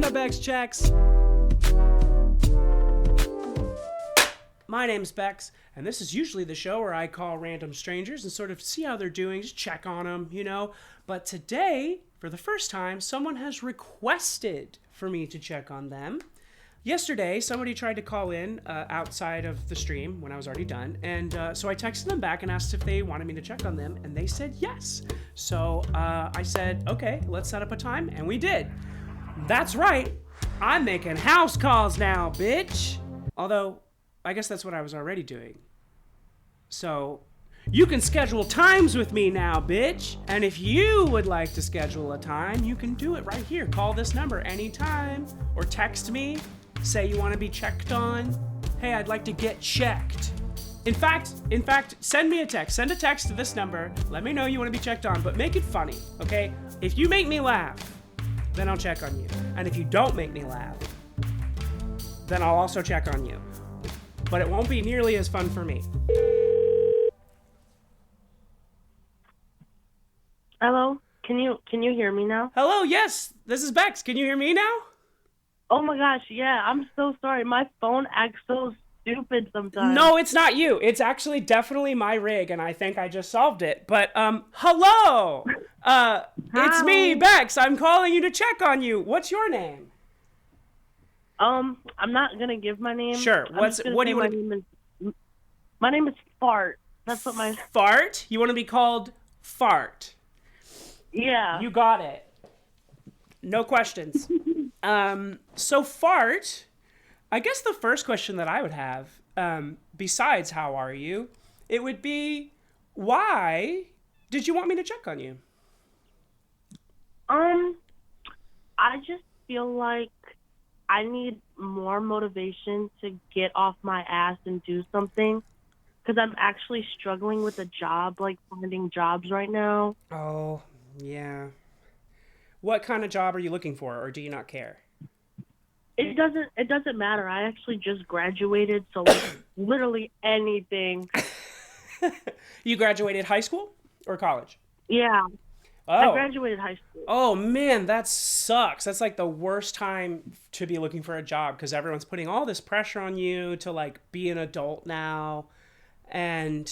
to Bex Checks. My name's Bex, and this is usually the show where I call random strangers and sort of see how they're doing, just check on them, you know. But today, for the first time, someone has requested for me to check on them. Yesterday, somebody tried to call in outside of the stream when I was already done, and so I texted them back and asked if they wanted me to check on them, and they said yes. So I said, okay, let's set up a time, and we did. That's right, I'm making house calls now, bitch. Although, I guess that's what I was already doing. So, you can schedule times with me now, bitch. And if you would like to schedule a time, you can do it right here. Call this number anytime, or text me. Say you want to be checked on. Hey, I'd like to get checked. In fact, send me a text. Send a text to this number. Let me know you want to be checked on, but make it funny, okay? If you make me laugh, then I'll check on you. And if you don't make me laugh, then I'll also check on you. But it won't be nearly as fun for me. Hello? Can you hear me now? Hello, yes, this is Bex. Can you hear me now? Oh my gosh, yeah, I'm so sorry. My phone acts so stupid sometimes. No, it's not you. It's actually definitely my rig, and I think I just solved it. But, hello! It's me, Bex. I'm calling you to check on you. What's your name? I'm not gonna give my name. Sure. What do you want to... My name is Fart. That's what my... Fart? You want to be called Fart? Yeah. You got it. No questions. So Fart, I guess the first question that I would have, besides how are you, it would be, why did you want me to check on you? I just feel like I need more motivation to get off my ass and do something, because I'm actually struggling with a job, like finding jobs right now. Oh, yeah. What kind of job are you looking for, or do you not care? It doesn't matter. I actually just graduated, so like literally anything. You graduated high school or college? Yeah. Oh. I graduated high school. Oh man, that sucks. That's like the worst time to be looking for a job, because everyone's putting all this pressure on you to like be an adult now. And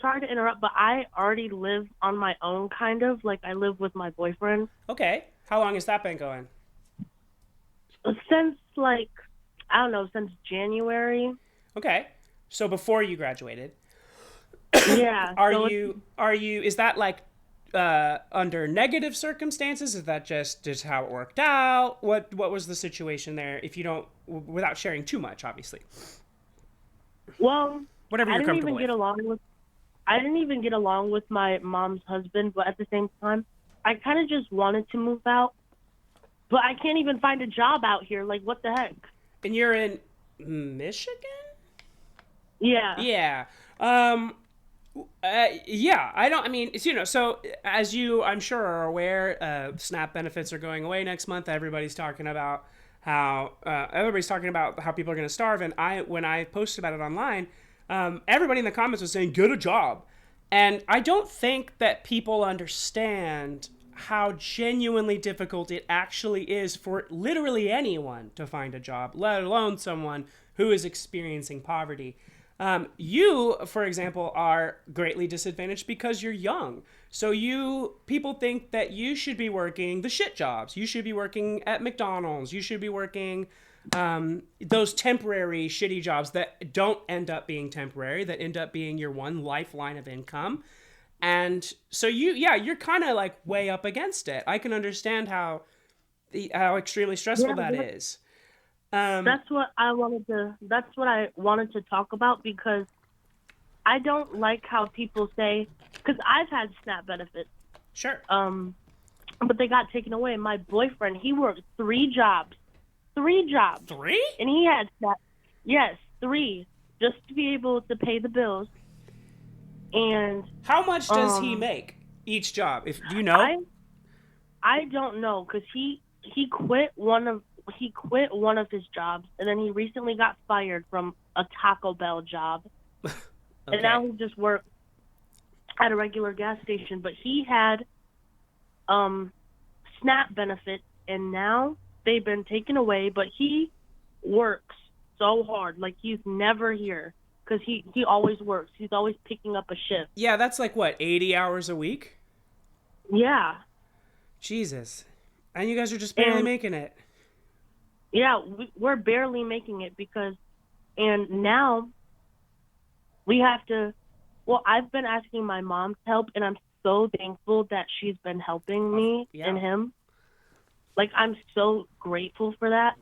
sorry to interrupt, but I already live on my own, kind of. Like, I live with my boyfriend. Okay. How long has that been going? Since, like, I don't know, since January. Okay. So before you graduated. Yeah. Is that like under negative circumstances? Is that just how it worked out? What was the situation there, if you don't, without sharing too much, obviously? Well, whatever you're comfortable with. I didn't even get along with my mom's husband, but at the same time, I kind of just wanted to move out. But I can't even find a job out here. Like, what the heck? And you're in Michigan? Yeah. Yeah. So as you, I'm sure, are aware, SNAP benefits are going away next month. Everybody's talking about how people are going to starve. And when I posted about it online, everybody in the comments was saying, get a job. And I don't think that people understand how genuinely difficult it actually is for literally anyone to find a job, let alone someone who is experiencing poverty. You, for example, are greatly disadvantaged because you're young. So people think that you should be working the shit jobs. You should be working at McDonald's. You should be working those temporary shitty jobs that don't end up being temporary, that end up being your one lifeline of income. And so you're kind of like way up against it. I can understand how extremely stressful that is. That's what I wanted to talk about, because I don't like how people say, because I've had SNAP benefits. Sure. But they got taken away. My boyfriend, he worked 3 jobs. 3 jobs. 3? And he had SNAP. Yes, 3. Just to be able to pay the bills. And how much does he make each job? Do you know? I don't know, because he quit one of his jobs, and then he recently got fired from a Taco Bell job. Okay. And now he just works at a regular gas station. But he had SNAP benefits, and now they've been taken away, but he works so hard. Like, he's never here because he always works. He's always picking up a shift. Yeah, that's like what, 80 hours a week? Yeah. Jesus. And you guys are just barely And making it. yeah, we're barely making it and now we have to, well, I've been asking my mom to help, and I'm so thankful that she's been helping me yeah. and him. Like, I'm so grateful for that.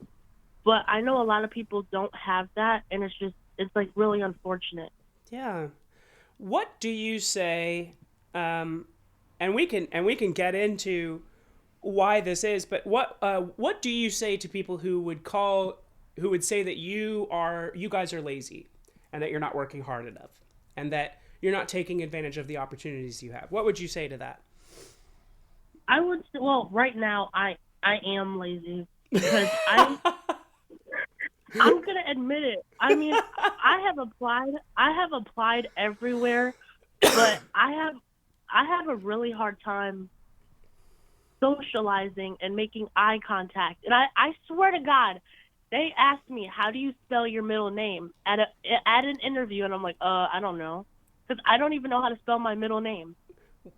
But I know a lot of people don't have that, and it's like really unfortunate. Yeah. What do you say, and we can get into why this is, but what do you say to people who would say that you guys are lazy and that you're not working hard enough and that you're not taking advantage of the opportunities you have? What would you say to that? I would say, well, right now I am lazy because I'm gonna admit it. I mean, I have applied everywhere, but I have a really hard time socializing and making eye contact. And I swear to God, they asked me, "How do you spell your middle name?" at an interview, and I'm like, I don't know, because I don't even know how to spell my middle name.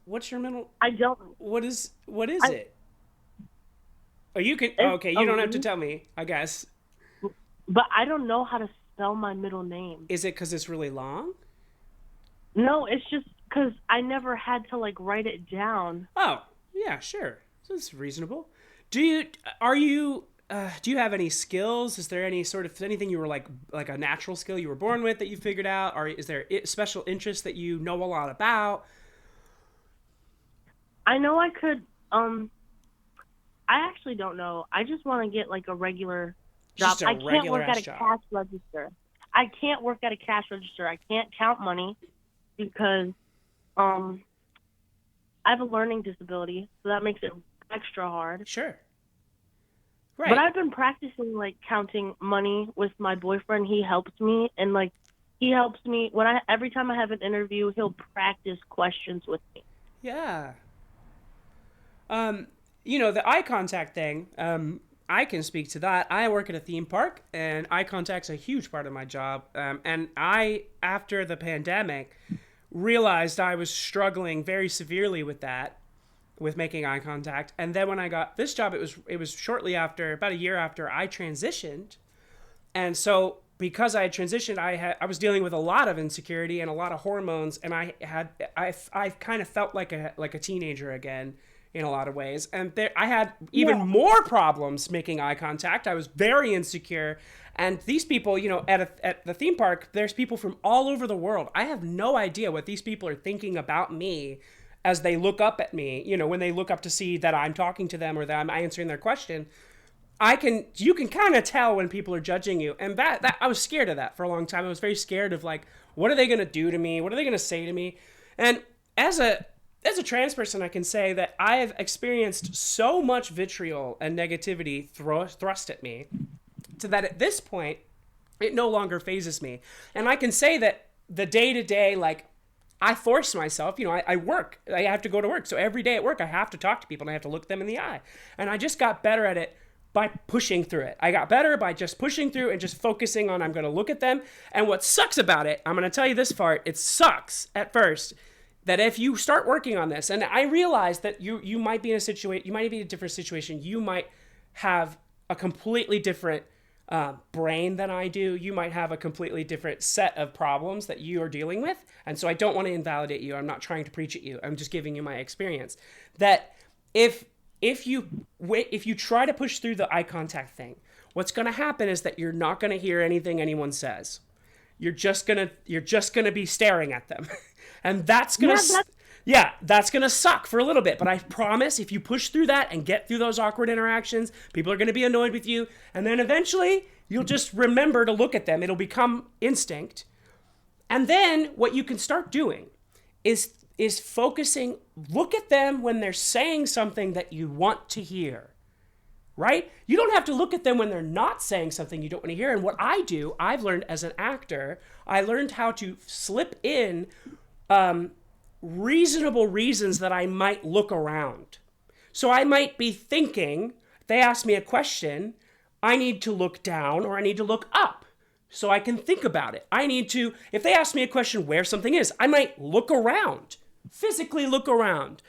What's your middle? I don't. What is it? Oh, you can. Okay, you don't have to tell me, I guess. But I don't know how to spell my middle name. Is it because it's really long? No, it's just because I never had to like write it down. Oh, yeah, sure. So it's reasonable. Do you have any skills? Is there any sort of anything you were like a natural skill you were born with that you figured out? Or is there special interest that you know a lot about? I know I could, I actually don't know. I just want to get like a regular job. I can't work at a cash register. I can't work at a cash register. I can't count money because, I have a learning disability, so that makes it extra hard. Sure. Right. But I've been practicing like counting money with my boyfriend. He helps me, and like he helps me every time I have an interview, he'll practice questions with me. Yeah. The eye contact thing, I can speak to that. I work at a theme park, and eye contact's a huge part of my job. And I, after the pandemic, realized I was struggling very severely with that, with making eye contact. And then when I got this job, it was shortly after, about a year after I transitioned. And so because I had transitioned, I was dealing with a lot of insecurity and a lot of hormones, and I kind of felt like a teenager again in a lot of ways. And I had even more problems making eye contact. I was very insecure. And these people, at the theme park, there's people from all over the world. I have no idea what these people are thinking about me as they look up at me, when they look up to see that I'm talking to them or that I'm answering their question. You can kind of tell when people are judging you. And that I was scared of that for a long time. I was very scared of like, what are they going to do to me? What are they going to say to me? And as a trans person, I can say that I have experienced so much vitriol and negativity thrust at me to that at this point, it no longer phases me. And I can say that the day-to-day, like, I force myself, I work. I have to go to work. So every day at work, I have to talk to people and I have to look them in the eye. And I just got better at it by pushing through it. I got better by just pushing through and just focusing on I'm going to look at them. And what sucks about it, I'm going to tell you this part, it sucks at first that if you start working on this, and I realize that you might be in a situation, you might be in a different situation, you might have a completely different brain than I do. You might have a completely different set of problems that you are dealing with. And so I don't want to invalidate you. I'm not trying to preach at you. I'm just giving you my experience. That if you try to push through the eye contact thing, what's going to happen is that you're not going to hear anything anyone says. You're just going to be staring at them. And that's going to suck for a little bit. But I promise if you push through that and get through those awkward interactions, people are going to be annoyed with you. And then eventually you'll just remember to look at them. It'll become instinct. And then what you can start doing is focusing, look at them when they're saying something that you want to hear, right? You don't have to look at them when they're not saying something you don't want to hear. And what I've learned as an actor, I learned how to slip in reasonable reasons that I might look around. So I might be thinking, they ask me a question, I need to look down or I need to look up so I can think about it. If they ask me a question where something is, I might look around, physically look around.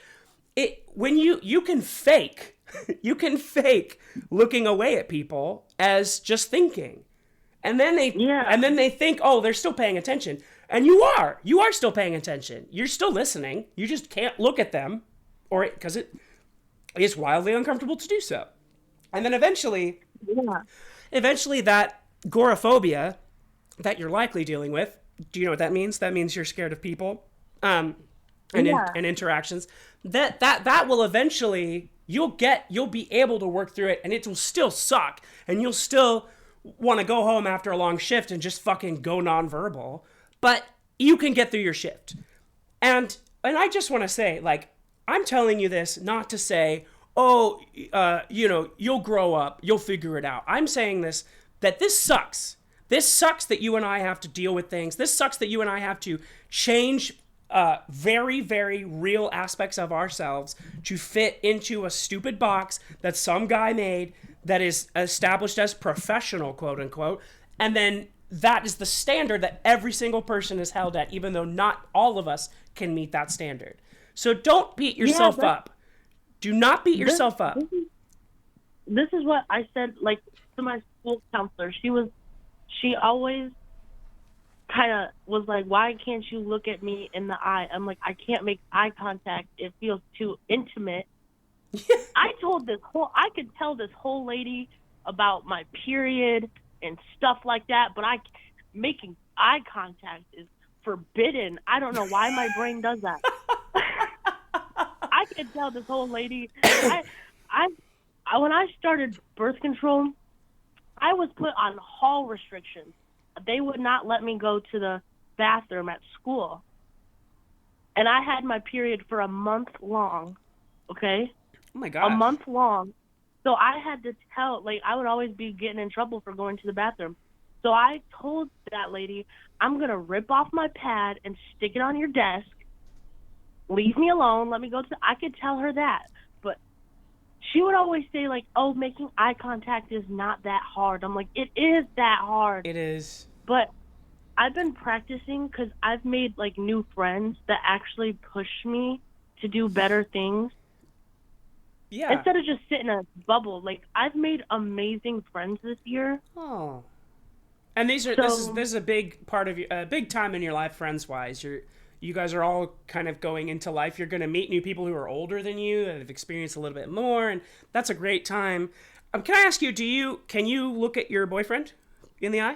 When you can fake, you can fake looking away at people as just thinking. And then they think, oh, they're still paying attention. And you are still paying attention. You're still listening. You just can't look at them because it is wildly uncomfortable to do so. And then eventually that agoraphobia that you're likely dealing with, do you know what that means? That means you're scared of people and interactions. That will eventually, you'll be able to work through it, and it will still suck, and you'll still want to go home after a long shift and just fucking go nonverbal, but you can get through your shift. And I just want to say, like, I'm telling you this not to say, oh, you'll grow up, you'll figure it out. I'm saying that this sucks. This sucks that you and I have to deal with things. This sucks that you and I have to change very, very real aspects of ourselves to fit into a stupid box that some guy made that is established as professional, quote unquote. And then that is the standard that every single person is held at, even though not all of us can meet that standard. So don't beat yourself up. Do not beat yourself up. This is what I said, like, to my school counselor. She always kind of was like, why can't you look at me in the eye? I'm like, I can't make eye contact. It feels too intimate. I could tell this whole lady about my period and stuff like that, but making eye contact is forbidden. I don't know why my brain does that. I could tell this whole lady. When I started birth control, I was put on hall restrictions. They would not let me go to the bathroom at school. And I had my period for a month long, okay? Oh, my God. A month long. So I had to I would always be getting in trouble for going to the bathroom. So I told that lady, I'm going to rip off my pad and stick it on your desk. Leave me alone. Let me go I could tell her that. But she would always say, like, oh, making eye contact is not that hard. I'm like, it is that hard. It is. But I've been practicing because I've made, like, new friends that actually push me to do better things. Yeah. Instead of just sitting in a bubble. Like, I've made amazing friends this year. Oh. And this is a big part of a big time in your life, friends-wise. You guys are all kind of going into life. You're going to meet new people who are older than you, that have experienced a little bit more, and that's a great time. Can I ask you, can you look at your boyfriend in the eye?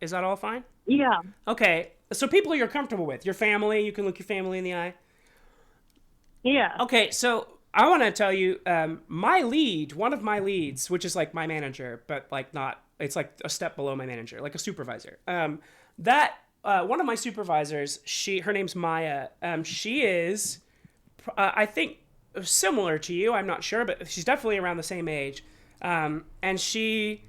Is that all fine? Yeah. Okay. So people you're comfortable with, your family, you can look your family in the eye? Yeah. Okay, so I want to tell you, one of my leads, which is like my manager, but like not, it's like a step below my manager, like a supervisor. One of my supervisors, her name's Maya. She is, I think, similar to you. I'm not sure, but she's definitely around the same age. And she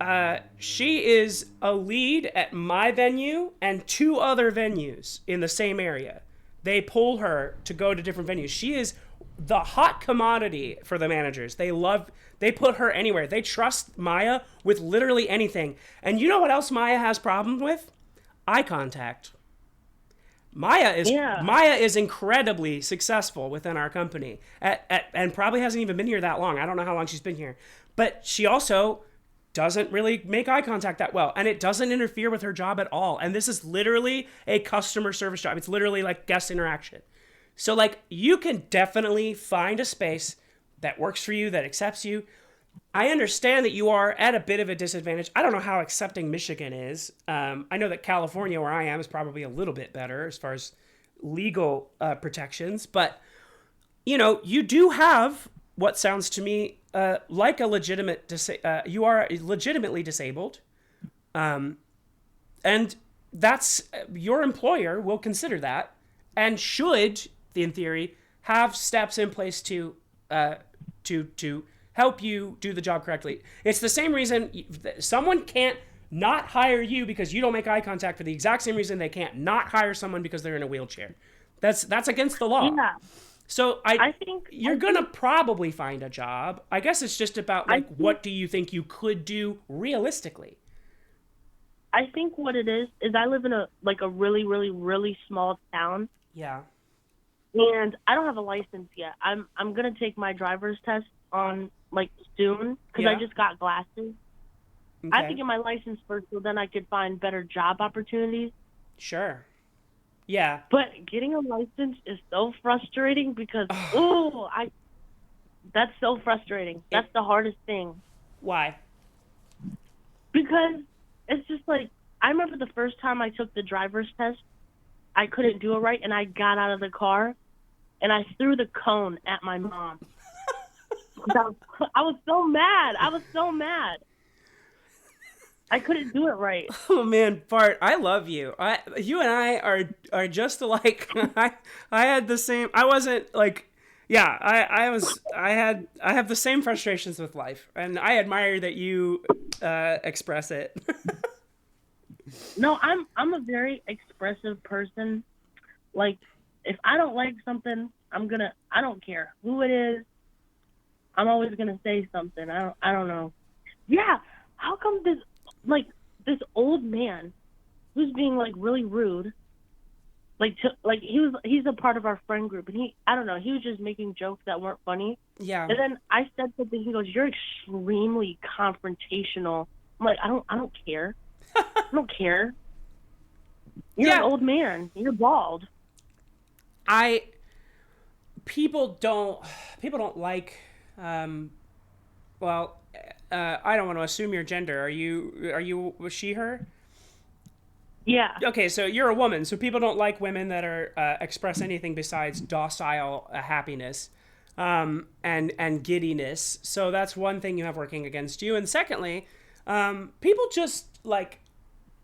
is a lead at my venue and 2 other venues in the same area. They pull her to go to different venues. She is the hot commodity for the managers. They put her anywhere. They trust Maya with literally anything. And you know what else Maya has problems with? Eye contact. Maya is incredibly successful within our company and probably hasn't even been here that long. I don't know how long she's been here, but she also doesn't really make eye contact that well, and it doesn't interfere with her job at all. And this is literally a customer service job. It's literally like guest interaction. So like you can definitely find a space that works for you, that accepts you. I understand that you are at a bit of a disadvantage. I don't know how accepting Michigan is. I know that California, where I am, is probably a little bit better as far as legal protections. But, you do have what sounds to me like a legitimate... you are legitimately disabled. And that's... your employer will consider that and should, in theory, have steps in place to help you do the job correctly. It's the same reason someone can't not hire you because you don't make eye contact for the exact same reason they can't not hire someone because they're in a wheelchair. That's against the law. Yeah. So I think you're gonna probably find a job. I guess it's just about like, what do you think you could do realistically? I think what it is I live in a really, really, really small town, Yeah. and I don't have a license yet. I'm gonna take my driver's test on like soon because I Yeah. just got glasses. I have to Okay. get my license first, so then I could find better job opportunities. Sure. Yeah. But getting a license is so frustrating because ooh, I that's so frustrating. That's the hardest thing Why? because it's just like I remember the first time I took the driver's test, I couldn't do it right, and I got out of the car and I threw the cone at my mom. I was so mad. I was so mad. I couldn't do it right. Oh man, Bart, I love you. You and I are just alike. I had the same. I wasn't like, yeah. I have the same frustrations with life, and I admire that you express it. No, I'm a very expressive person. Like if I don't like something, I don't care who it is. I'm always gonna say something. I don't know. Yeah, how come this old man who's being like really rude, he's a part of our friend group, and I don't know, he was just making jokes that weren't funny. Yeah. And then I said something, he goes, "You're extremely confrontational." I'm like, I don't care. I don't care. You're an old man. You're bald. People don't like well, I don't want to assume your gender. Was she, her? Yeah. Okay, so you're a woman, so people don't like women that are express anything besides docile happiness and giddiness. So that's one thing you have working against you. And secondly, people just like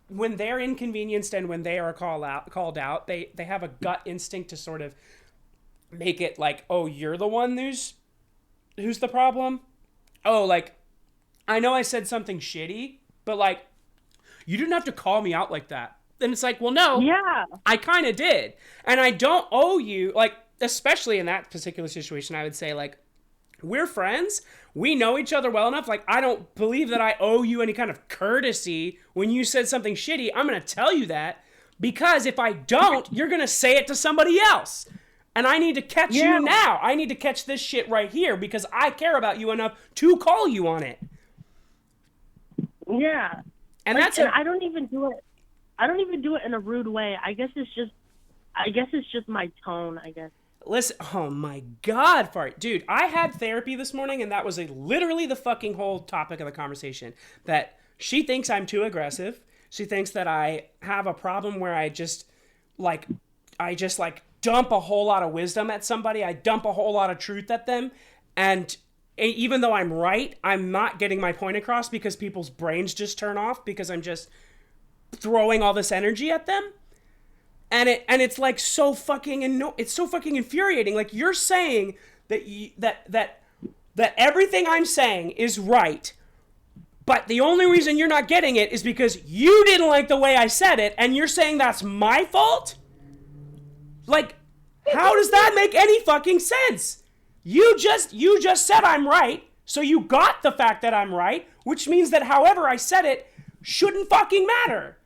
when they're inconvenienced and when they are called out, they have a gut instinct to sort of make it like, oh, you're the one who's the problem. Oh, like I know I said something shitty, but like you didn't have to call me out like that. And it's like, well, no, Yeah. I kind of did. And I don't owe you, like, especially in that particular situation, I would say, like, we're friends. We know each other well enough. Like, I don't believe that I owe you any kind of courtesy when you said something shitty. I'm going to tell you that because if I don't, you're going to say it to somebody else. And I need to catch you now. I need to catch this shit right here because I care about you enough to call you on it. Yeah. And like, that's and I don't even do it. I don't even do it in a rude way. I guess it's just my tone, I guess. Listen, oh my God, Fart. Dude, I had therapy this morning, and that was literally the fucking whole topic of the conversation. That she thinks I'm too aggressive. She thinks that I have a problem where I just dump a whole lot of wisdom at somebody. I dump a whole lot of truth at them. And even though I'm right, I'm not getting my point across because people's brains just turn off because I'm just throwing all this energy at them. And it's like so fucking it's so fucking infuriating. Like you're saying that everything I'm saying is right, but the only reason you're not getting it is because you didn't like the way I said it, and you're saying that's my fault? Like, how does that make any fucking sense? You just said I'm right, so you got the fact that I'm right, which means that however I said it shouldn't fucking matter.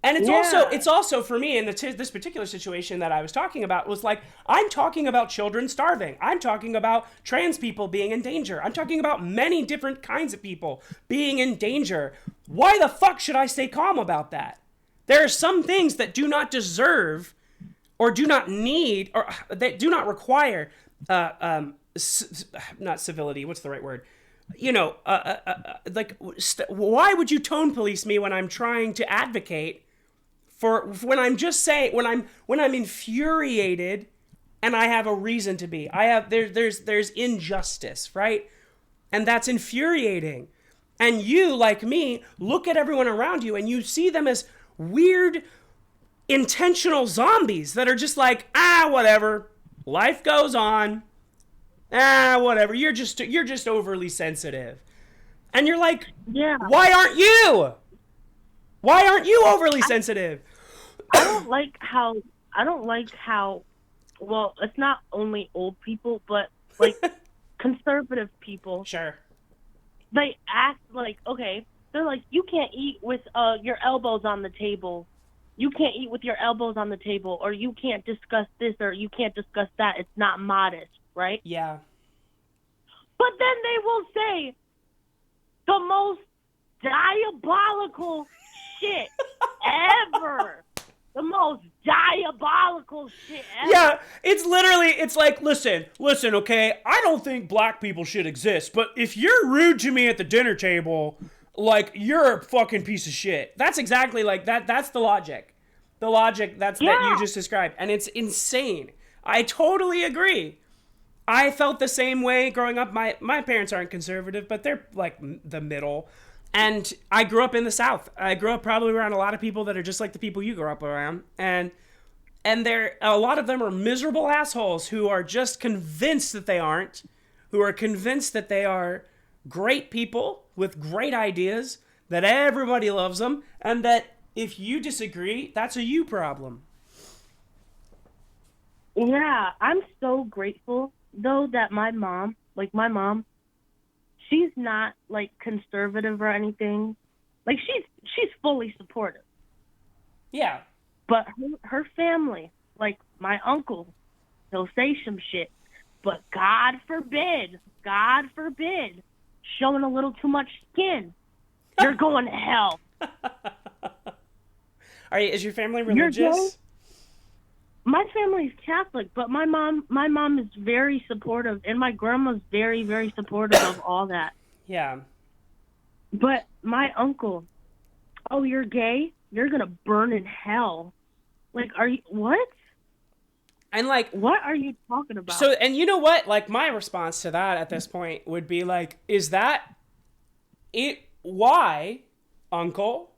And it's also for me in this particular situation that I was talking about was like, I'm talking about children starving. I'm talking about trans people being in danger. I'm talking about many different kinds of people being in danger. Why the fuck should I stay calm about that? There are some things that do not deserve or do not need or that do not require, not civility. What's the right word? You know, why would you tone police me when I'm trying to advocate for when I'm just saying when I'm infuriated and I have a reason to be. There's injustice, right? And that's infuriating. And you, like me, look at everyone around you and you see them as weird intentional zombies that are just like, whatever. Life goes on. Whatever. You're just overly sensitive. And you're like, yeah. Why aren't you? Why aren't you overly sensitive? I don't like how well, it's not only old people, but like conservative people. Sure. They act like, okay, they're like, you can't eat with your elbows on the table. You can't eat with your elbows on the table, or you can't discuss this, or you can't discuss that. It's not modest, right? Yeah. But then they will say the most diabolical shit ever. The most diabolical shit ever. Yeah, it's literally, it's like, listen, okay, I don't think black people should exist, but if you're rude to me at the dinner table, like, you're a fucking piece of shit. That's exactly like that. That's the logic. The logic that you just described. And it's insane. I totally agree. I felt the same way growing up. My parents aren't conservative, but they're like the middle. And I grew up in the South. I grew up probably around a lot of people that are just like the people you grew up around. And a lot of them are miserable assholes who are just convinced that they aren't, who are convinced that they are great people with great ideas, that everybody loves them, and that if you disagree, that's a you problem. Yeah, I'm so grateful, though, that my mom, she's not like conservative or anything. Like she's fully supportive. Yeah. But her family, like my uncle, he'll say some shit. But God forbid, showing a little too much skin, you're going to hell. Is your family religious? My family's Catholic, but my mom is very supportive, and my grandma's very, very supportive of all that. Yeah. But my uncle, oh, you're gay? You're going to burn in hell. Like, are you, what? And like, what are you talking about? So, and you know what? Like, my response to that at this point would be like, is that it? Why, uncle,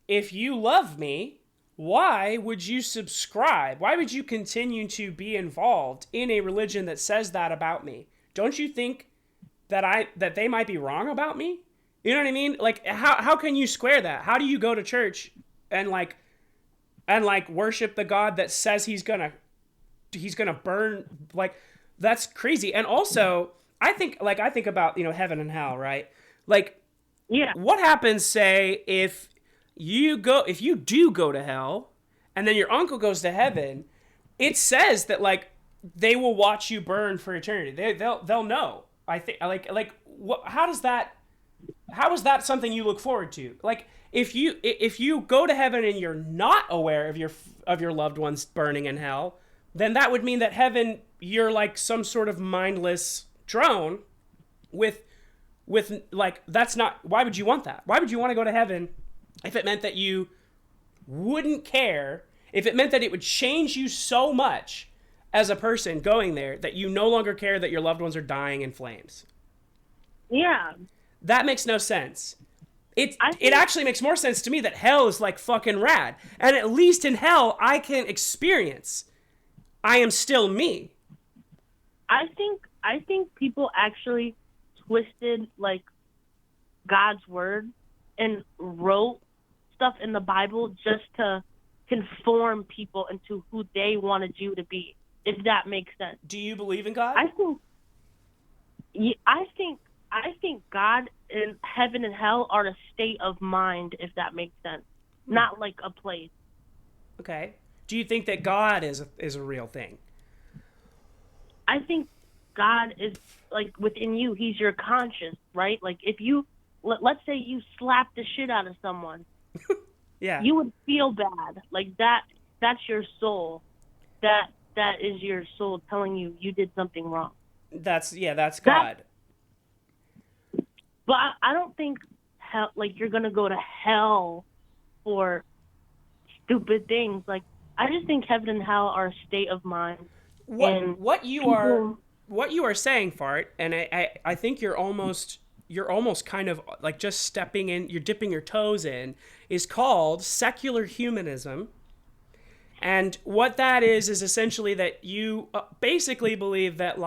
if you love me, why would you subscribe? Why would you continue to be involved in a religion that says that about me? Don't you think that they might be wrong about me? You know what I mean? Like, how can you square that? How do you go to church and worship the God that says he's gonna burn? Like, that's crazy. And also, I think about, heaven and hell, right? Like, yeah, what happens, say, if you do go to hell and then your uncle goes to heaven? It says that like they will watch you burn for eternity. They'll know. I think how is that something you look forward to? Like, if you go to heaven and you're not aware of your loved ones burning in hell, then that would mean that heaven, you're like some sort of mindless drone with like, that's not, why would you want that? Why would you want to go to heaven if it meant that you wouldn't care, if it meant that it would change you so much as a person going there that you no longer care that your loved ones are dying in flames? Yeah. That makes no sense. It actually makes more sense to me that hell is like fucking rad. And at least in hell, I can experience I am still me. I think people actually twisted like God's word and wrote stuff in the Bible just to conform people into who they wanted you to be, if that makes sense. Do you believe in God? I think God and heaven and hell are a state of mind, if that makes sense. Not like a place. Okay. Do you think that God is a real thing? I think God is like within you. He's your conscience, right? Like if you, let's say you slap the shit out of someone. Yeah. You would feel bad. Like that's your soul. That is your soul telling you did something wrong. That's God. But I don't think hell, like you're going to go to hell for stupid things. Like I just think heaven and hell are a state of mind. What you are saying, Fart, and I think you're almost kind of like just stepping in, you're dipping your toes in, is called secular humanism. And what that is essentially that you basically believe that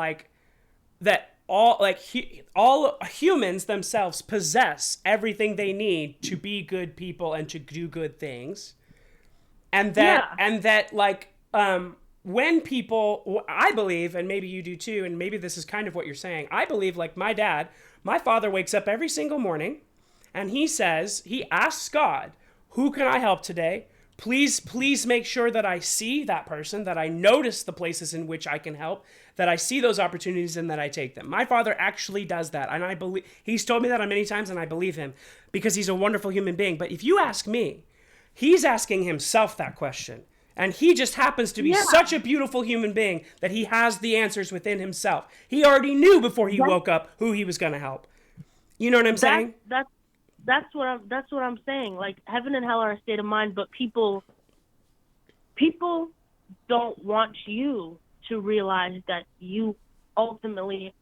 all humans themselves possess everything they need to be good people and to do good things. And that when people, I believe, and maybe you do too, and maybe this is kind of what you're saying, I believe, like my father wakes up every single morning and he asks God, who can I help today? Please make sure that I see that person, that I notice the places in which I can help, that I see those opportunities and that I take them. My father actually does that. And I believe, he's told me that on many times and I believe him because he's a wonderful human being. But if you ask me, he's asking himself that question. And he just happens to be such a beautiful human being that he has the answers within himself. He already knew before he woke up who he was going to help. You know what I'm saying? That's what I'm saying. Like, heaven and hell are a state of mind, but people don't want you to realize that you ultimately,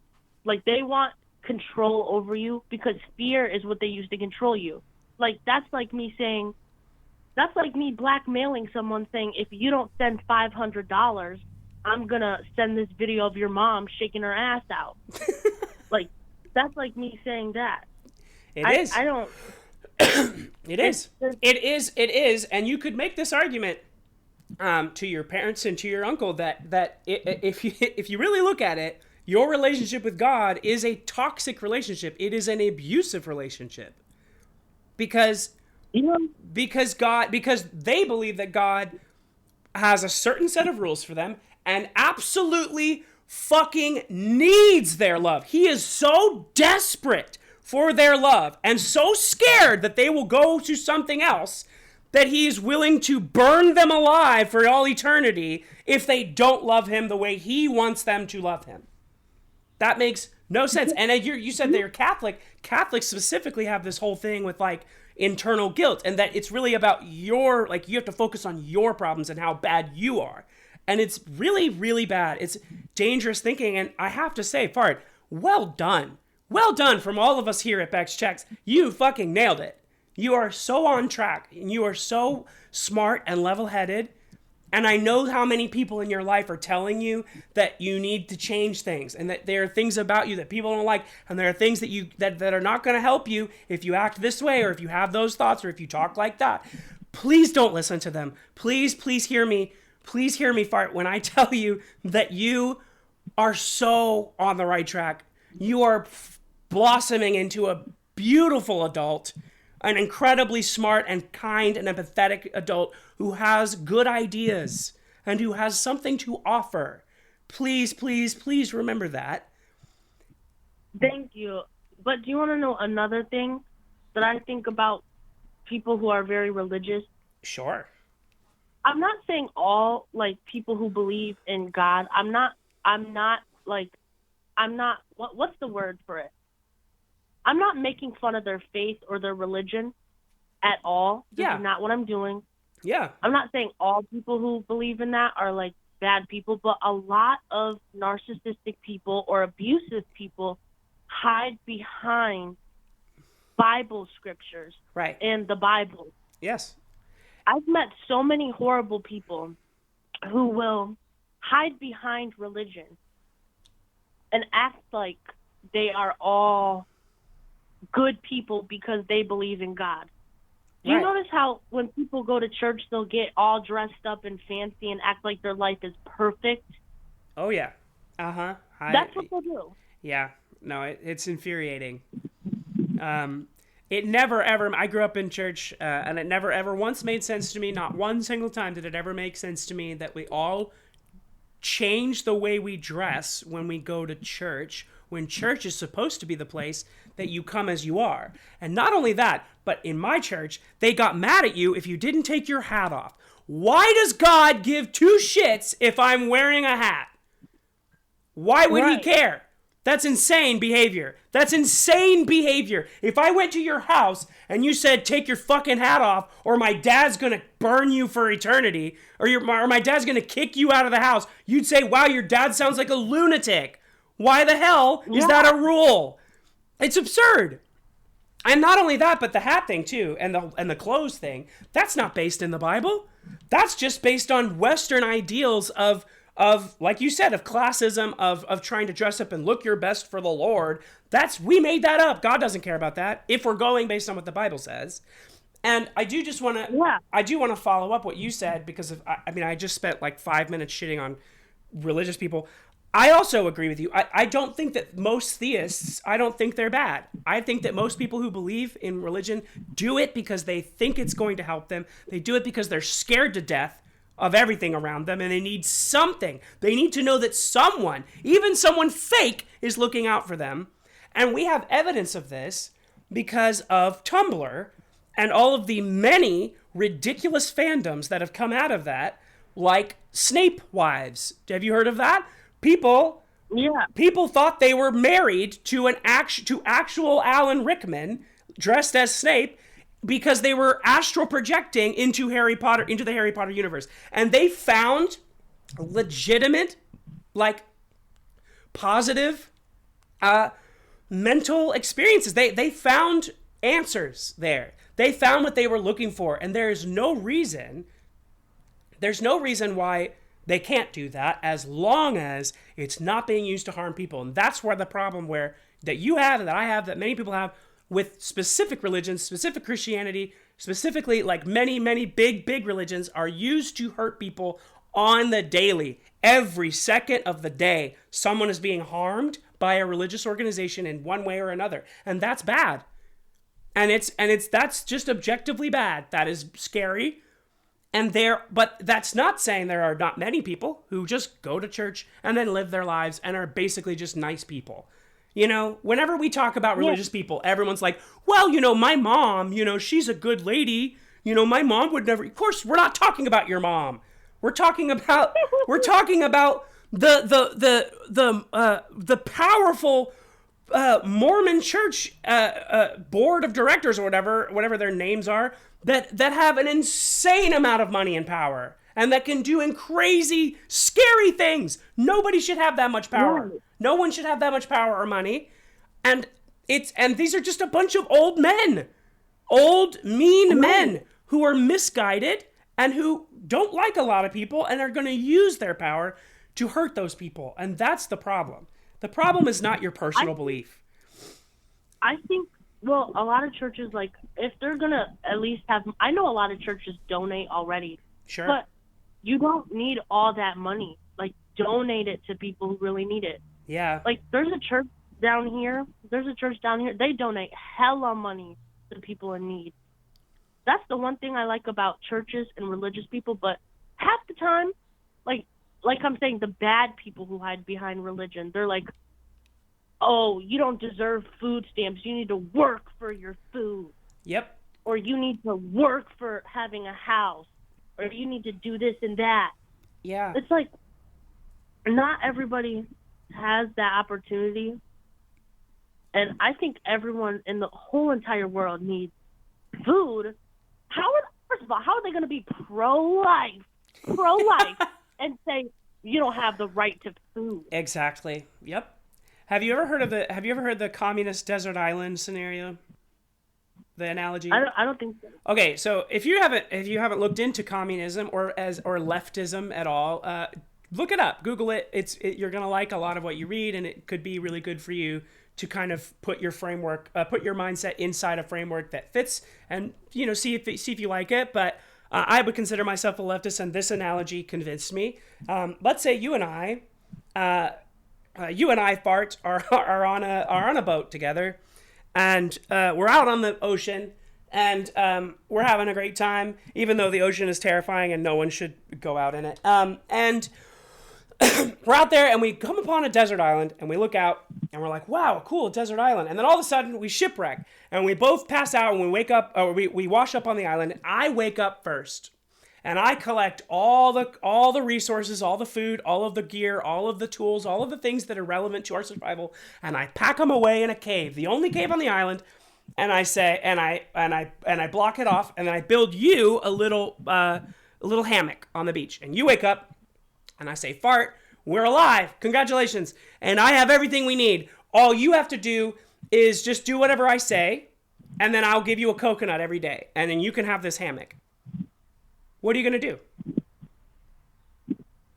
like, they want control over you because fear is what they use to control you. Like, that's like me blackmailing someone saying, if you don't send $500, I'm gonna send this video of your mom shaking her ass out. Like, that's like me saying that. It is. I don't. It is. It is. And you could make this argument to your parents and to your uncle that if you really look at it, your relationship with God is a toxic relationship. It is an abusive relationship because they believe that God has a certain set of rules for them and absolutely fucking needs their love. He is so desperate for their love and so scared that they will go to something else that he is willing to burn them alive for all eternity if they don't love him the way he wants them to love him. That makes no sense. And you said that you're Catholic. Catholics specifically have this whole thing with like internal guilt and that it's really about you have to focus on your problems and how bad you are. And it's really, really bad. It's dangerous thinking. And I have to say, Fart, well done. Well done from all of us here at Bex Checks. You fucking nailed it. You are so on track and you are so smart and level-headed. And I know how many people in your life are telling you that you need to change things and that there are things about you that people don't like. And there are things that are not going to help you if you act this way or if you have those thoughts or if you talk like that. Please don't listen to them. Please hear me. Please hear me, Fart, when I tell you that you are so on the right track. You are blossoming into a beautiful adult, an incredibly smart and kind and empathetic adult who has good ideas and who has something to offer. Please remember that. Thank you. But do you want to know another thing that I think about people who are very religious? Sure. I'm not saying all, like, people who believe in God. What's the word for it? I'm not making fun of their faith or their religion at all. This is not what I'm doing. Yeah. I'm not saying all people who believe in that are, like, bad people, but a lot of narcissistic people or abusive people hide behind Bible scriptures. Right. And the Bible. Yes. I've met so many horrible people who will hide behind religion and act like they are all good people because they believe in God. Do you notice how when people go to church, they'll get all dressed up and fancy and act like their life is perfect? Oh, yeah. Uh-huh. That's what they'll do. Yeah. No, it's infuriating. It never, ever, I grew up in church, and it never, ever once made sense to me, not one single time did it ever make sense to me that we all change the way we dress when we go to church, when church is supposed to be the place that you come as you are. And not only that, but in my church, they got mad at you if you didn't take your hat off. Why does God give two shits if I'm wearing a hat? Why would he care? That's insane behavior. That's insane behavior. If I went to your house and you said, take your fucking hat off or my dad's going to burn you for eternity or my dad's going to kick you out of the house, you'd say, wow, your dad sounds like a lunatic. Why the hell is that a rule? It's absurd. And not only that, but the hat thing too, and the clothes thing, that's not based in the Bible. That's just based on Western ideals of like you said, of classism, of trying to dress up and look your best for the Lord. We made that up. God doesn't care about that if we're going based on what the Bible says. And I do just want to, Yeah. I do want to follow up what you said because of, I mean, I just spent like 5 minutes shitting on religious people. I also agree with you. I don't think that most theists, I don't think they're bad. I think that most people who believe in religion do it because they think it's going to help them. They do it because they're scared to death of everything around them and they need something. They need to know that someone, even someone fake, is looking out for them. And we have evidence of this because of Tumblr and all of the many ridiculous fandoms that have come out of that, like Snape wives. Have you heard of that? People Yeah. people thought they were married to actual Alan Rickman dressed as Snape because they were astral projecting into the Harry Potter universe. And they found legitimate, like, positive mental experiences. They found answers there. They found what they were looking for, and there's no reason why they can't do that as long as it's not being used to harm people. And that's where the problem that you have and that I have, that many people have with specific religions, specific Christianity, specifically like many, many big religions are used to hurt people on the daily. Every second of the day, someone is being harmed by a religious organization in one way or another. And that's bad. And that's just objectively bad. That is scary. But that's not saying there are not many people who just go to church and then live their lives and are basically just nice people. You know, whenever we talk about religious people, everyone's like, well, my mom, she's a good lady. My mom would never. Of course, we're not talking about your mom. We're talking about the powerful Mormon church board of directors or whatever their names are, that have an insane amount of money and power and that can do crazy, scary things. Nobody should have that much power. Right. No one should have that much power or money. And these are just a bunch of old men, old, mean men who are misguided and who don't like a lot of people and are going to use their power to hurt those people. And that's the problem. The problem is not your personal belief. I think, well, a lot of churches, like, if they're going to at least have, I know a lot of churches donate already. Sure. But you don't need all that money. Like, donate it to people who really need it. Yeah. Like, there's a church down here. They donate hella money to people in need. That's the one thing I like about churches and religious people. But half the time, like I'm saying, the bad people who hide behind religion, they're like, oh, you don't deserve food stamps. You need to work for your food. Yep. Or you need to work for having a house. Or you need to do this and that. Yeah. It's like, not everybody has that opportunity. And I think everyone in the whole entire world needs food. First of all, how are they going to be pro-life and say you don't have the right to food? Exactly. Yep. Have you ever heard the communist desert island scenario? The analogy? I don't think so. Okay, so if you haven't looked into communism or leftism at all, look it up, Google it. You're gonna like a lot of what you read, and it could be really good for you to kind of put your mindset inside a framework that fits, and see if you like it. But I would consider myself a leftist, and this analogy convinced me. Let's say you and I Bart, are on a boat together, and we're out on the ocean, and we're having a great time, even though the ocean is terrifying and no one should go out in it. And we're out there, and we come upon a desert island, and we look out, and we're like, wow, cool, desert island. And then all of a sudden, we shipwreck, and we both pass out, and we wake up, or we wash up on the island, and I wake up first. And I collect all the resources, all the food, all of the gear, all of the tools, all of the things that are relevant to our survival, and I pack them away in a cave, the only cave on the island. And I say, and I block it off, and then I build you a little hammock on the beach. And you wake up, and I say, Fart, we're alive, congratulations, and I have everything we need. All you have to do is just do whatever I say, and then I'll give you a coconut every day, and then you can have this hammock. What are you going to do?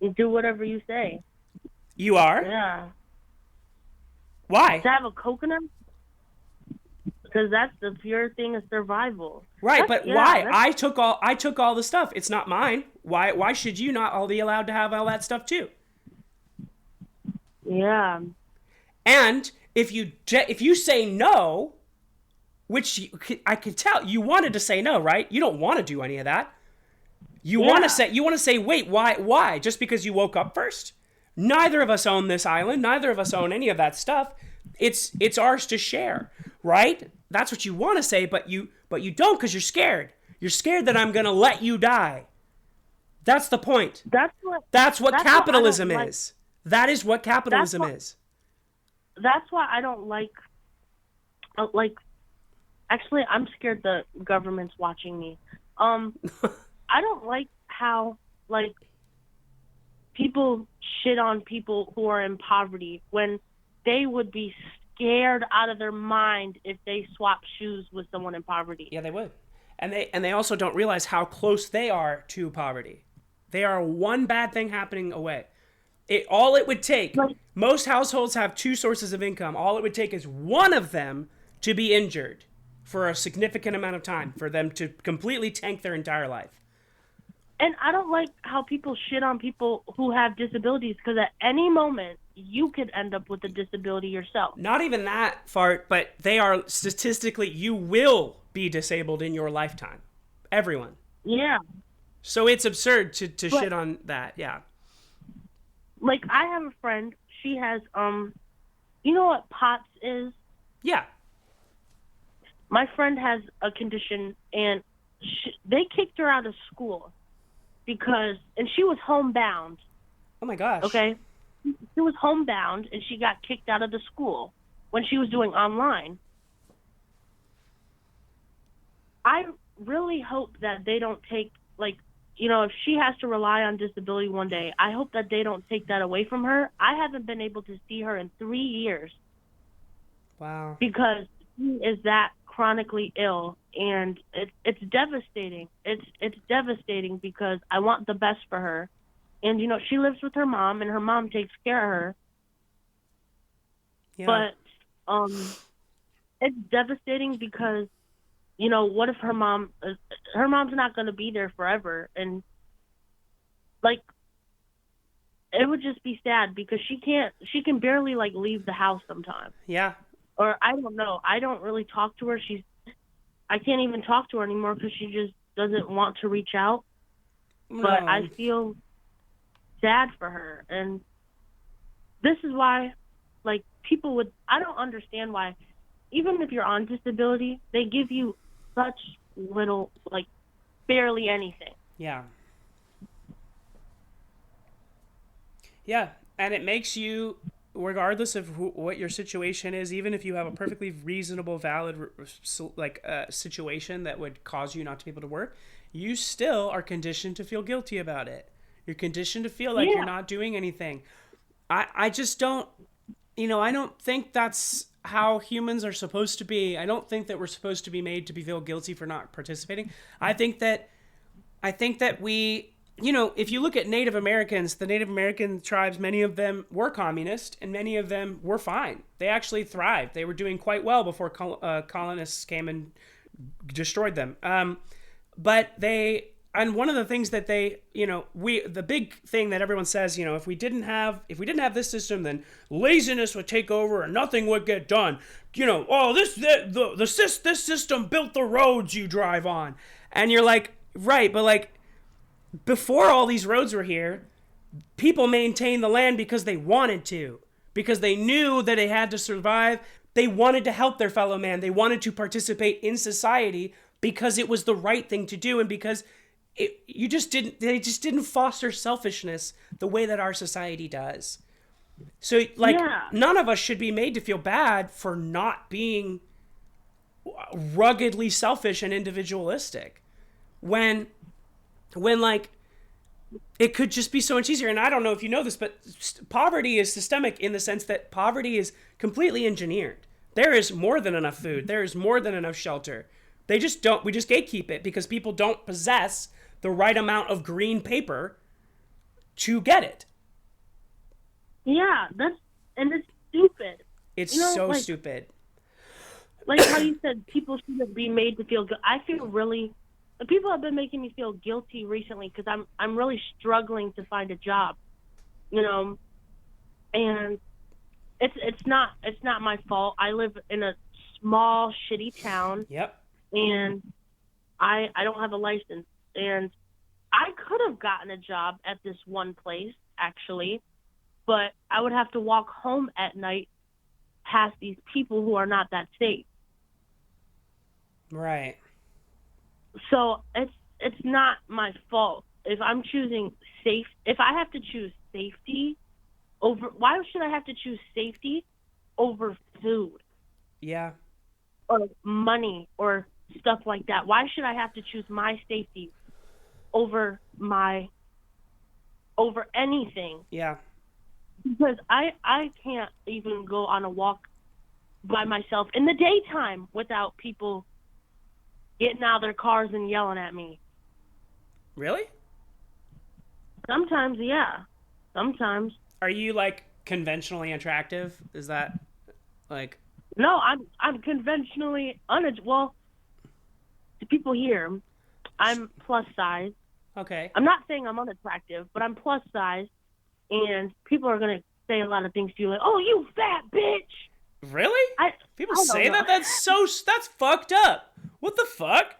You do whatever you say. You are? Yeah. Why? To have a coconut? because that's the pure thing of survival. Right, but why? I took all the stuff. It's not mine. Why should you not all be allowed to have all that stuff too? Yeah. And if you say no, which I could tell you wanted to say no, right? You don't want to do any of that. You want to say wait, why? Just because you woke up first? Neither of us own this island. Neither of us own any of that stuff. It's ours to share, right? That's what you want to say, but you don't, because you're scared. You're scared that I'm going to let you die. That's the point. That's what capitalism is. That is what capitalism is. That's why I don't like. Actually, I'm scared the government's watching me. I don't like how people shit on people who are in poverty when they would be scared out of their mind if they swap shoes with someone in poverty. Yeah, they would. And they also don't realize how close they are to poverty. They are one bad thing happening away. All it would take, most households have two sources of income. All it would take is one of them to be injured for a significant amount of time for them to completely tank their entire life. And I don't like how people shit on people who have disabilities, because at any moment you could end up with a disability yourself. Not even that far, but they are statistically, you will be disabled in your lifetime. Everyone. Yeah. So it's absurd to shit on that. Yeah. Like, I have a friend, she has, you know what POTS is? Yeah. My friend has a condition, and they kicked her out of school and she was homebound. Oh my gosh. Okay? She was homebound, and she got kicked out of the school when she was doing online. I really hope that they don't take, if she has to rely on disability one day, I hope that they don't take that away from her. I haven't been able to see her in 3 years. Wow. Because she is that chronically ill, and it's devastating. It's devastating because I want the best for her. And, she lives with her mom, and her mom takes care of her. Yeah. But it's devastating because, what if her mom's not going to be there forever? And, it would just be sad because she can barely, leave the house sometimes. Yeah. Or I don't know. I don't really talk to her. I can't even talk to her anymore because she just doesn't want to reach out. No. But I feel sad for her. And this is why, I don't understand why, even if you're on disability, they give you such little, barely anything. Yeah. Yeah. And it makes you, regardless of what your situation is, even if you have a perfectly reasonable, valid situation that would cause you not to be able to work, you still are conditioned to feel guilty about it. You're conditioned to feel like you're not doing anything. I just don't, I don't think that's how humans are supposed to be. I don't think that we're supposed to be made to feel guilty for not participating. I think that we, if you look at Native Americans, the Native American tribes, many of them were communist and many of them were fine. They actually thrived. They were doing quite well before colonists came and destroyed them. And one of the things that the big thing that everyone says, if we didn't have this system, then laziness would take over and nothing would get done. This system built the roads you drive on. And you're like, right, but before all these roads were here, people maintained the land because they wanted to, because they knew that they had to survive. They wanted to help their fellow man. They wanted to participate in society because it was the right thing to do, and because they just didn't foster selfishness the way that our society does. So none of us should be made to feel bad for not being ruggedly selfish and individualistic when it could just be so much easier. And I don't know if you know this, but poverty is systemic in the sense that poverty is completely engineered. There is more than enough food. There is more than enough shelter. We just gatekeep it because people don't possess the right amount of green paper to get it. Yeah, it's stupid. It's so stupid. like how you said people shouldn't be made to feel good. I feel really, the people have been making me feel guilty recently because I'm really struggling to find a job, you know, and it's not my fault. I live in a small shitty town, Yep. and I don't have a license, and I could have gotten a job at this one place actually, but I would have to walk home at night past these people who are not that safe. Right. So it's not my fault if I'm choosing safe. If I have to choose safety over, why should I have to choose safety over food Yeah. or money or stuff like that? Why should I have to choose my safety over my over anything? Yeah. Because I can't even go on a walk by myself in the daytime without people getting out of their cars and yelling at me. Really? Sometimes, yeah. Sometimes. Are you like conventionally attractive? Is that like No, I'm conventionally well, to people here, I'm plus size. okay? I'm not saying I'm unattractive, but I'm plus size, and people are gonna say a lot of things to you like, "Oh, you fat bitch." Really? I People I don't say know. that? That's fucked up. What the fuck?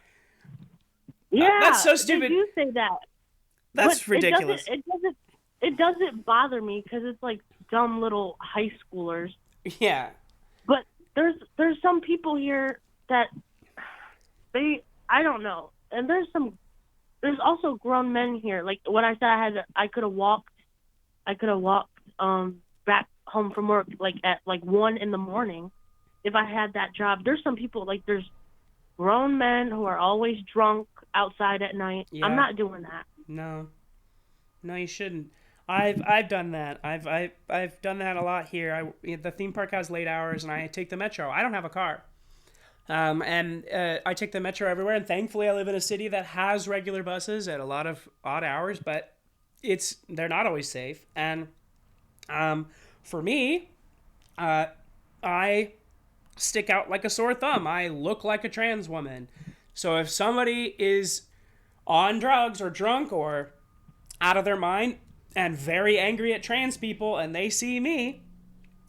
That's Yeah, so they stupid. do say that, but That's ridiculous. it doesn't bother me because it's like dumb little high schoolers. Yeah. But there's some people here that I don't know, and there's also grown men here. Like what I said, I could have walked back home from work like at like 1 in the morning if I had that job. There's some people like there's grown men who are always drunk outside at night. I'm Yeah. not doing that. No. No, you shouldn't. I've done that. I've done that a lot here. The theme park has late hours, and I take the metro. I don't have a car. And I take the metro everywhere, and thankfully I live in a city that has regular buses at a lot of odd hours, but they're not always safe. And for me, I stick out like a sore thumb. I look like a trans woman. So if somebody is on drugs or drunk or out of their mind and very angry at trans people and they see me,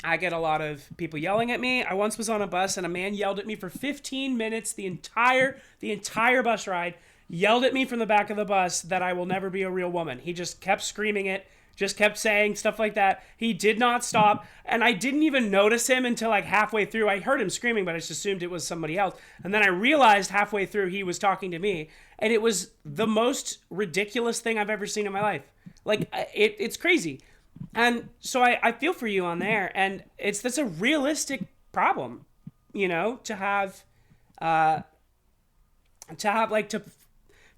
I get a lot of people yelling at me. I once was on a bus and a man yelled at me for 15 minutes, the entire bus ride, yelled at me from the back of the bus that I will never be a real woman. He just kept screaming it, just kept saying stuff like that. He did not stop, and I didn't even notice him until like halfway through. I heard him screaming, but I just assumed it was somebody else. And then I realized halfway through he was talking to me, and it was the most ridiculous thing I've ever seen in my life. Like, it's crazy. And so I feel for you on there, and that's a realistic problem, to have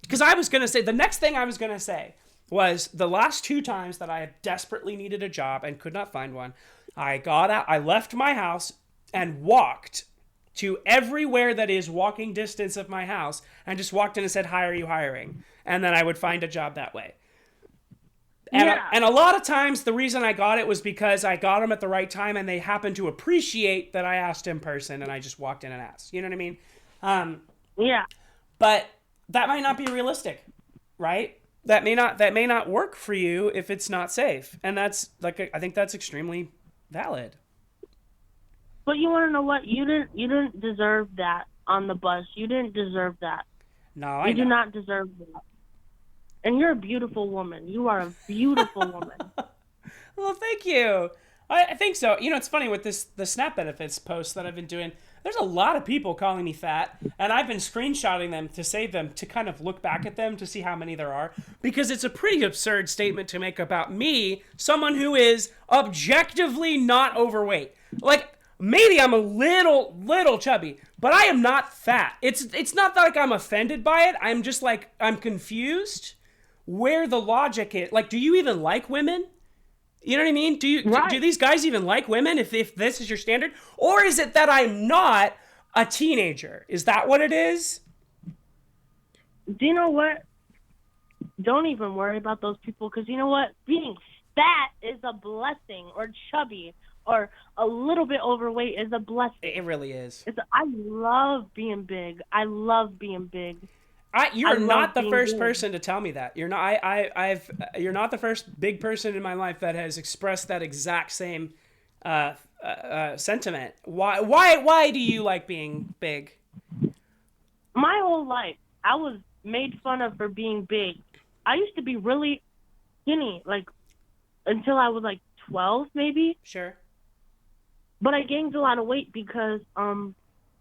because I was going to say, the next thing I was going to say was the last 2 times that I desperately needed a job and could not find one, I got out, I left my house and walked to everywhere that is walking distance of my house and just walked in and said, "Hi, are you hiring?" And then I would find a job that way. And a lot of times the reason I got it was because I got them at the right time and they happened to appreciate that I asked in person and I just walked in and asked. You know what I mean? Yeah. But that might not be realistic, right? That may not work for you if it's not safe. And that's I think that's extremely valid. But you want to know what? You didn't deserve that on the bus. You didn't deserve that. No, I know. You do not deserve that. And you're a beautiful woman. You are a beautiful woman. Well, thank you. I think so. It's funny with the SNAP benefits posts that I've been doing. There's a lot of people calling me fat, and I've been screenshotting them to save them to kind of look back at them to see how many there are, because it's a pretty absurd statement to make about me, someone who is objectively not overweight. Like, maybe I'm a little chubby, but I am not fat. It's not like I'm offended by it. I'm just like, I'm confused where the logic is. Like, do you even like women? You know what I mean? Do these guys even like women if this is your standard? Or is it that I'm not a teenager? Is that what it is? Do you know what? Don't even worry about those people, because you know what? Being fat is a blessing, or chubby, or a little bit overweight is a blessing. It really is. I love being big. I love being big. I You're love not the being first big. person to tell me that. You're not. You're not the first big person in my life that has expressed that exact same sentiment. Why do you like being big? My whole life, I was made fun of for being big. I used to be really skinny, like until I was like 12, maybe. Sure. But I gained a lot of weight because,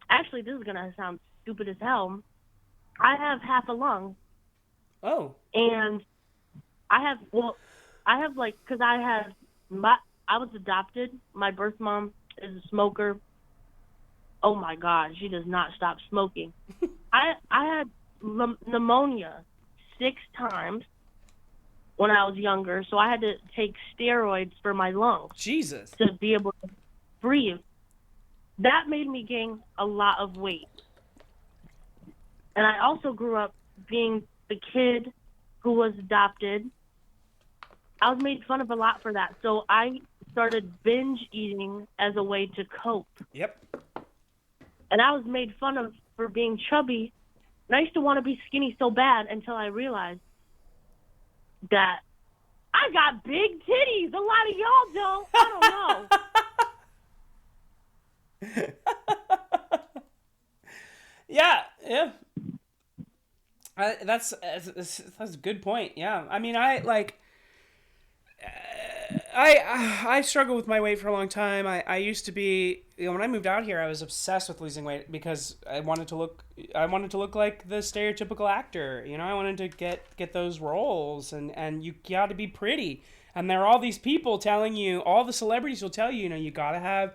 actually, this is gonna sound stupid as hell. I have half a lung, Oh. and I have like, cause I was adopted. My birth mom is a smoker. Oh my God, she does not stop smoking. I had pneumonia 6 times when I was younger, so I had to take steroids for my lungs Jesus. to be able to breathe. That made me gain a lot of weight. And I also grew up being the kid who was adopted. I was made fun of a lot for that. So I started binge eating as a way to cope. Yep. And I was made fun of for being chubby. And I used to want to be skinny so bad until I realized that I got big titties. A lot of y'all don't. I don't know. Yeah. Yeah. That's a good point. Yeah. I mean, I struggled with my weight for a long time. I used to be, when I moved out here, I was obsessed with losing weight because I wanted to look like the stereotypical actor. I wanted to get those roles, and you got to be pretty. And there are all these people telling you, all the celebrities will tell you, you got to have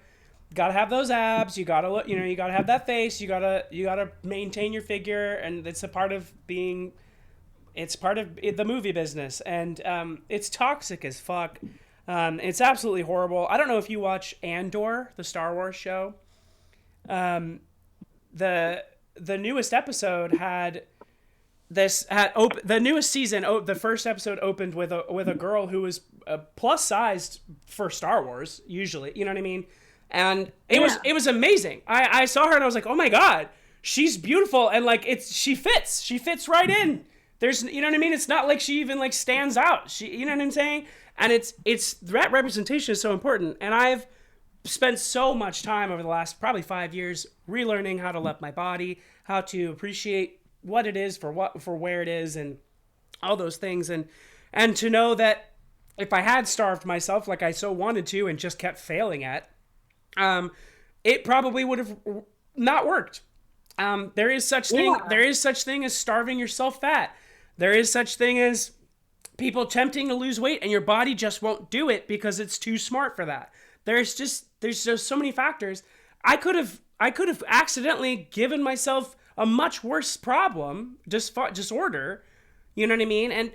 those abs, you got to look, you got to have that face, you got to maintain your figure, and it's part of the movie business, and it's toxic as fuck. It's absolutely horrible. I don't know if you watch Andor, the Star Wars show. The newest episode the newest season. The first episode opened with a girl who was plus sized for Star Wars. Usually, you know what I mean. And it was amazing. I saw her and I was like, oh my God, she's beautiful, and like she fits right in. There's, you know what I mean? It's not like she even like stands out. You know what I'm saying? And it's that representation is so important. And I've spent so much time over the last probably 5 years relearning how to love my body, how to appreciate what it is for where it is, and all those things. And to know that if I had starved myself like I so wanted to and just kept failing at, it probably would have not worked. There is such thing as starving yourself fat. There is such thing as people attempting to lose weight and your body just won't do it because it's too smart for that. There's just so many factors. I could have accidentally given myself a much worse problem, disorder. You know what I mean? And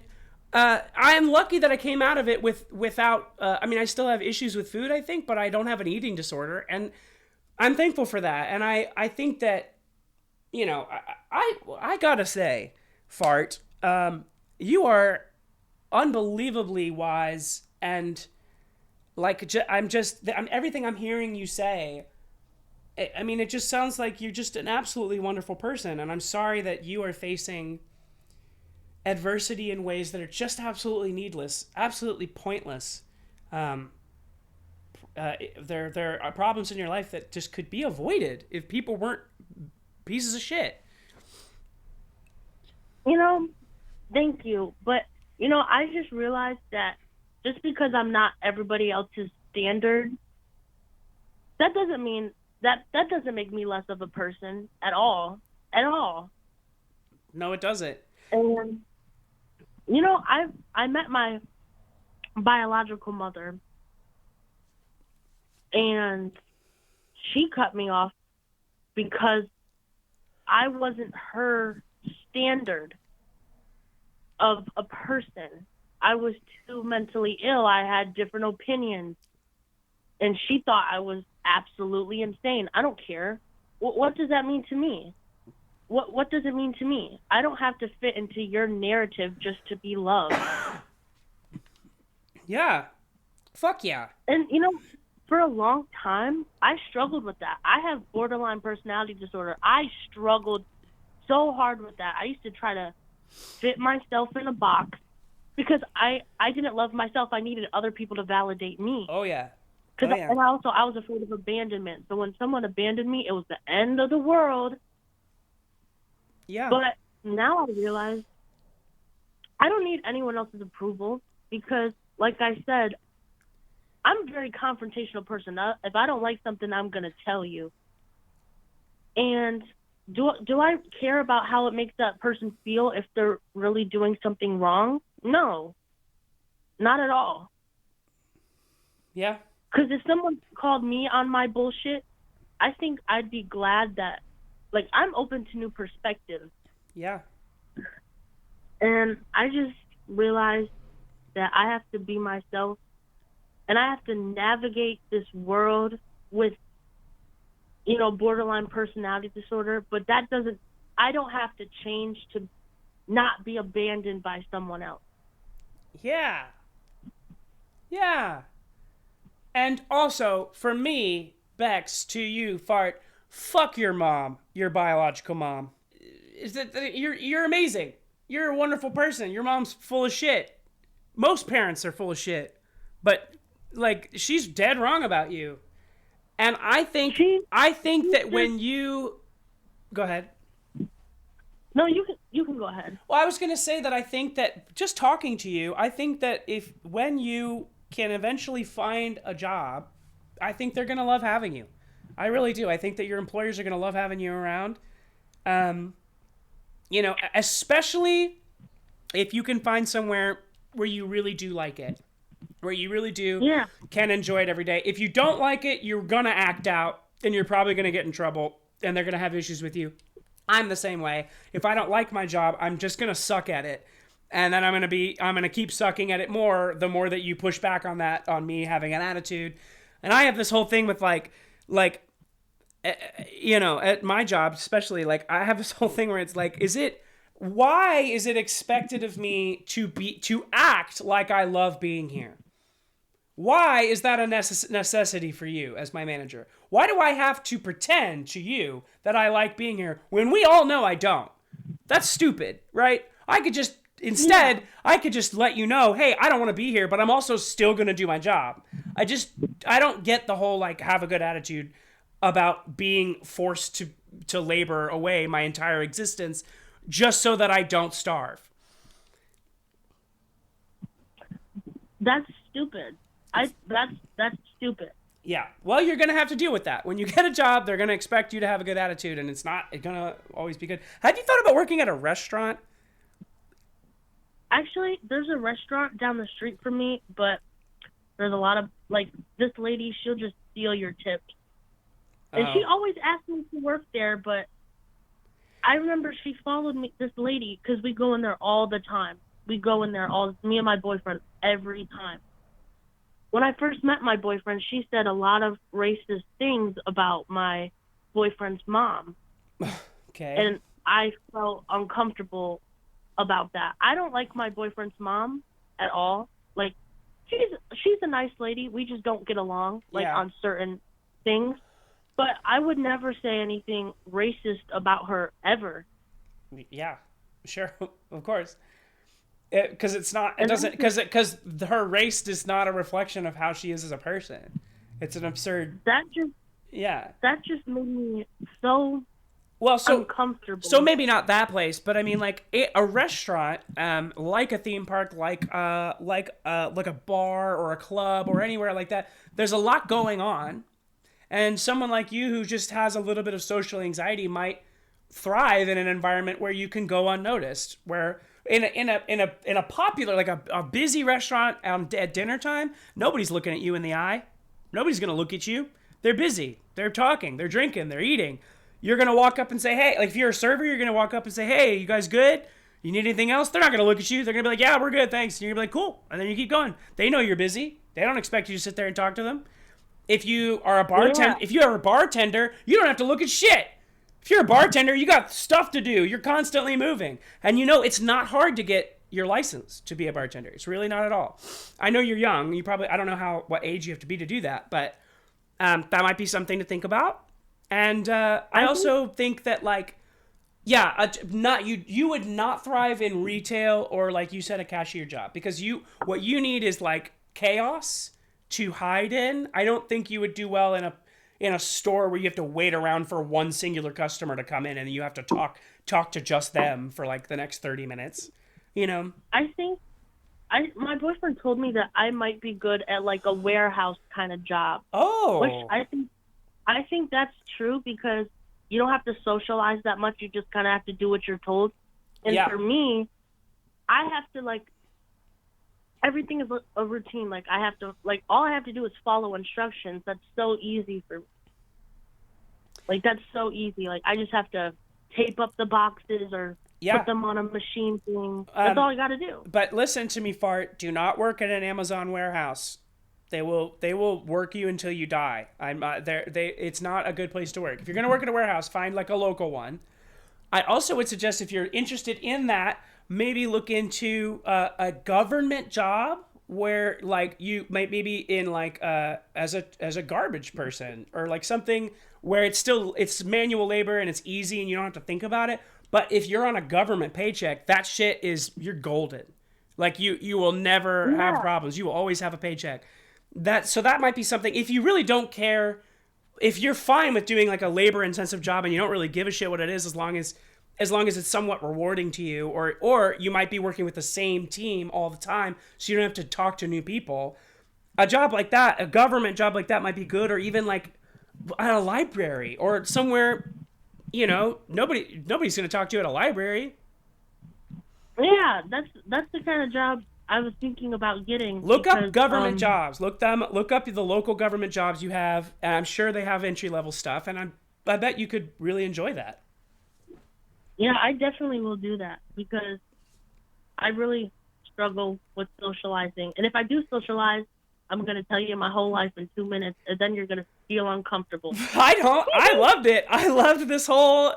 I am lucky that I came out of it without. I mean, I still have issues with food, I think, but I don't have an eating disorder, and I'm thankful for that. And I think that, I gotta say, Fart, you are unbelievably wise, and like everything I'm hearing you say. I mean, it just sounds like you're just an absolutely wonderful person, and I'm sorry that you are facing adversity in ways that are just absolutely needless, absolutely pointless. There are problems in your life that just could be avoided if people weren't pieces of shit. Thank you. But, I just realized that just because I'm not everybody else's standard, that doesn't mean that doesn't make me less of a person at all. At all. No, it doesn't. And, I met my biological mother, and she cut me off because I wasn't her standard of a person. I was too mentally ill. I had different opinions. And she thought I was absolutely insane. I don't care. What does that mean to me? What does it mean to me? I don't have to fit into your narrative just to be loved. Yeah. Fuck yeah. And, for a long time, I struggled with that. I have borderline personality disorder. I struggled so hard with that. I used to try to fit myself in a box because I didn't love myself. I needed other people to validate me. Oh yeah. Cause and I was afraid of abandonment. So when someone abandoned me, it was the end of the world. Yeah. But now I realize I don't need anyone else's approval because, like I said, I'm a very confrontational person. If I don't like something, I'm gonna tell you. And do I care about how it makes that person feel if they're really doing something wrong? No, not at all. Yeah. Because if someone called me on my bullshit, I think I'd be glad that, like, I'm open to new perspectives. Yeah. And I just realized that I have to be myself, and I have to navigate this world with, borderline personality disorder. But I don't have to change to not be abandoned by someone else. Yeah. Yeah. And also, for me, Bex, to you, Fart, fuck your mom, your biological mom. You're amazing. You're a wonderful person. Your mom's full of shit. Most parents are full of shit. But, like, she's dead wrong about you. And I think that when you... Go ahead. No, you can go ahead. Well, I was going to say that I think that, just talking to you, I think that when you can eventually find a job, I think they're going to love having you. I really do. I think that your employers are going to love having you around. Especially if you can find somewhere where you really do like it, where you really do can enjoy it every day. If you don't like it, you're going to act out and you're probably going to get in trouble and they're going to have issues with you. I'm the same way. If I don't like my job, I'm just going to suck at it. And then I'm going to keep sucking at it more, the more that you push back on that, on me having an attitude. And I have this whole thing with at my job, especially, like, I have this whole thing where it's like, why is it expected of me to act like I love being here? Why is that a necessity for you as my manager? Why do I have to pretend to you that I like being here when we all know I don't? That's stupid, right? I could just let you know, hey, I don't want to be here, but I'm also still going to do my job. I don't get the whole, like, have a good attitude about being forced to labor away my entire existence just so that I don't starve. That's stupid. That's stupid. Yeah. Well, you're going to have to deal with that. When you get a job, they're going to expect you to have a good attitude, and it's not going to always be good. Have you thought about working at a restaurant? Actually, there's a restaurant down the street from me, but there's a lot of, like, this lady, she'll just steal your tips. And she always asked me to work there, but I remember she followed me, this lady, because we go in there all the time. We go in there, me and my boyfriend, every time. When I first met my boyfriend, she said a lot of racist things about my boyfriend's mom. Okay. And I felt uncomfortable about that. I don't like my boyfriend's mom at all. Like, she's a nice lady. We just don't get along, on certain things. But I would never say anything racist about her ever. Yeah, sure, of course. Because because her race is not a reflection of how she is as a person. It's an absurd. That just made me so uncomfortable. So maybe not that place, but I mean, like, a restaurant, like a theme park, like a bar or a club or anywhere like that. There's a lot going on, and someone like you who just has a little bit of social anxiety might thrive in an environment where you can go unnoticed. Where in a popular, like a busy restaurant at dinner time, nobody's looking at you in the eye. Nobody's gonna look at you. They're busy. They're talking. They're drinking. They're eating. You're going to walk up and say, hey, like, if you're a server, you're going to walk up and say, hey, you guys good? You need anything else? They're not going to look at you. They're going to be like, yeah, we're good, thanks. And you're going to be like, cool. And then you keep going. They know you're busy. They don't expect you to sit there and talk to them. If you are a bartender, you don't have to look at shit. If you're a bartender, you got stuff to do. You're constantly moving. And it's not hard to get your license to be a bartender. It's really not at all. I know you're young. I don't know what age you have to be to do that, but That might be something to think about. And I I think also think that like, yeah, not you would not thrive in retail or like you said a cashier job because what you need is like chaos to hide in. I don't think you would do well in a store where you have to wait around for one singular customer to come in and you have to talk to just them for like the next 30 minutes. You know? I think my boyfriend told me that I might be good at like a warehouse kind of job, which Oh. I think that's true because you don't have to socialize that much. You just kind of have to do what you're told. And Yeah. for me, I have to like everything is a routine. Like I have to like all I have to do is follow instructions. That's so easy for like that's so easy. Like I just have to tape up the boxes or Yeah. put them on a machine thing. That's Um all I got to do. but listen to me, fart. Do not work at an Amazon warehouse. They will work you until you die. I'm there. It's not a good place to work. If you're gonna work at a warehouse, find like a local one. I also would suggest if you're interested in that, maybe look into a government job where like you might maybe in like as a garbage person or like something where it's manual labor and it's easy and you don't have to think about it. But if you're on a government paycheck, that shit is you're golden. Like you will never have Yeah. problems. You will always have a paycheck. That might be something if you really don't care if you're fine with doing like a labor intensive job and you don't really give a shit what it is as long as it's somewhat rewarding to you or you might be working with the same team all the time so you don't have to talk to new people. A job like that, a government job like that might be good or even like at a library or somewhere, nobody's going to talk to you at a library. Yeah, that's the kind of job I was thinking about getting Look up because government jobs. Look up the local government jobs you have, and I'm sure they have entry level stuff and I bet you could really enjoy that. yeah, I definitely will do that because I really struggle with socializing. And if I do socialize, I'm going to tell you my whole life in 2 minutes, and then you're going to feel uncomfortable. I don't. I loved it. I loved this whole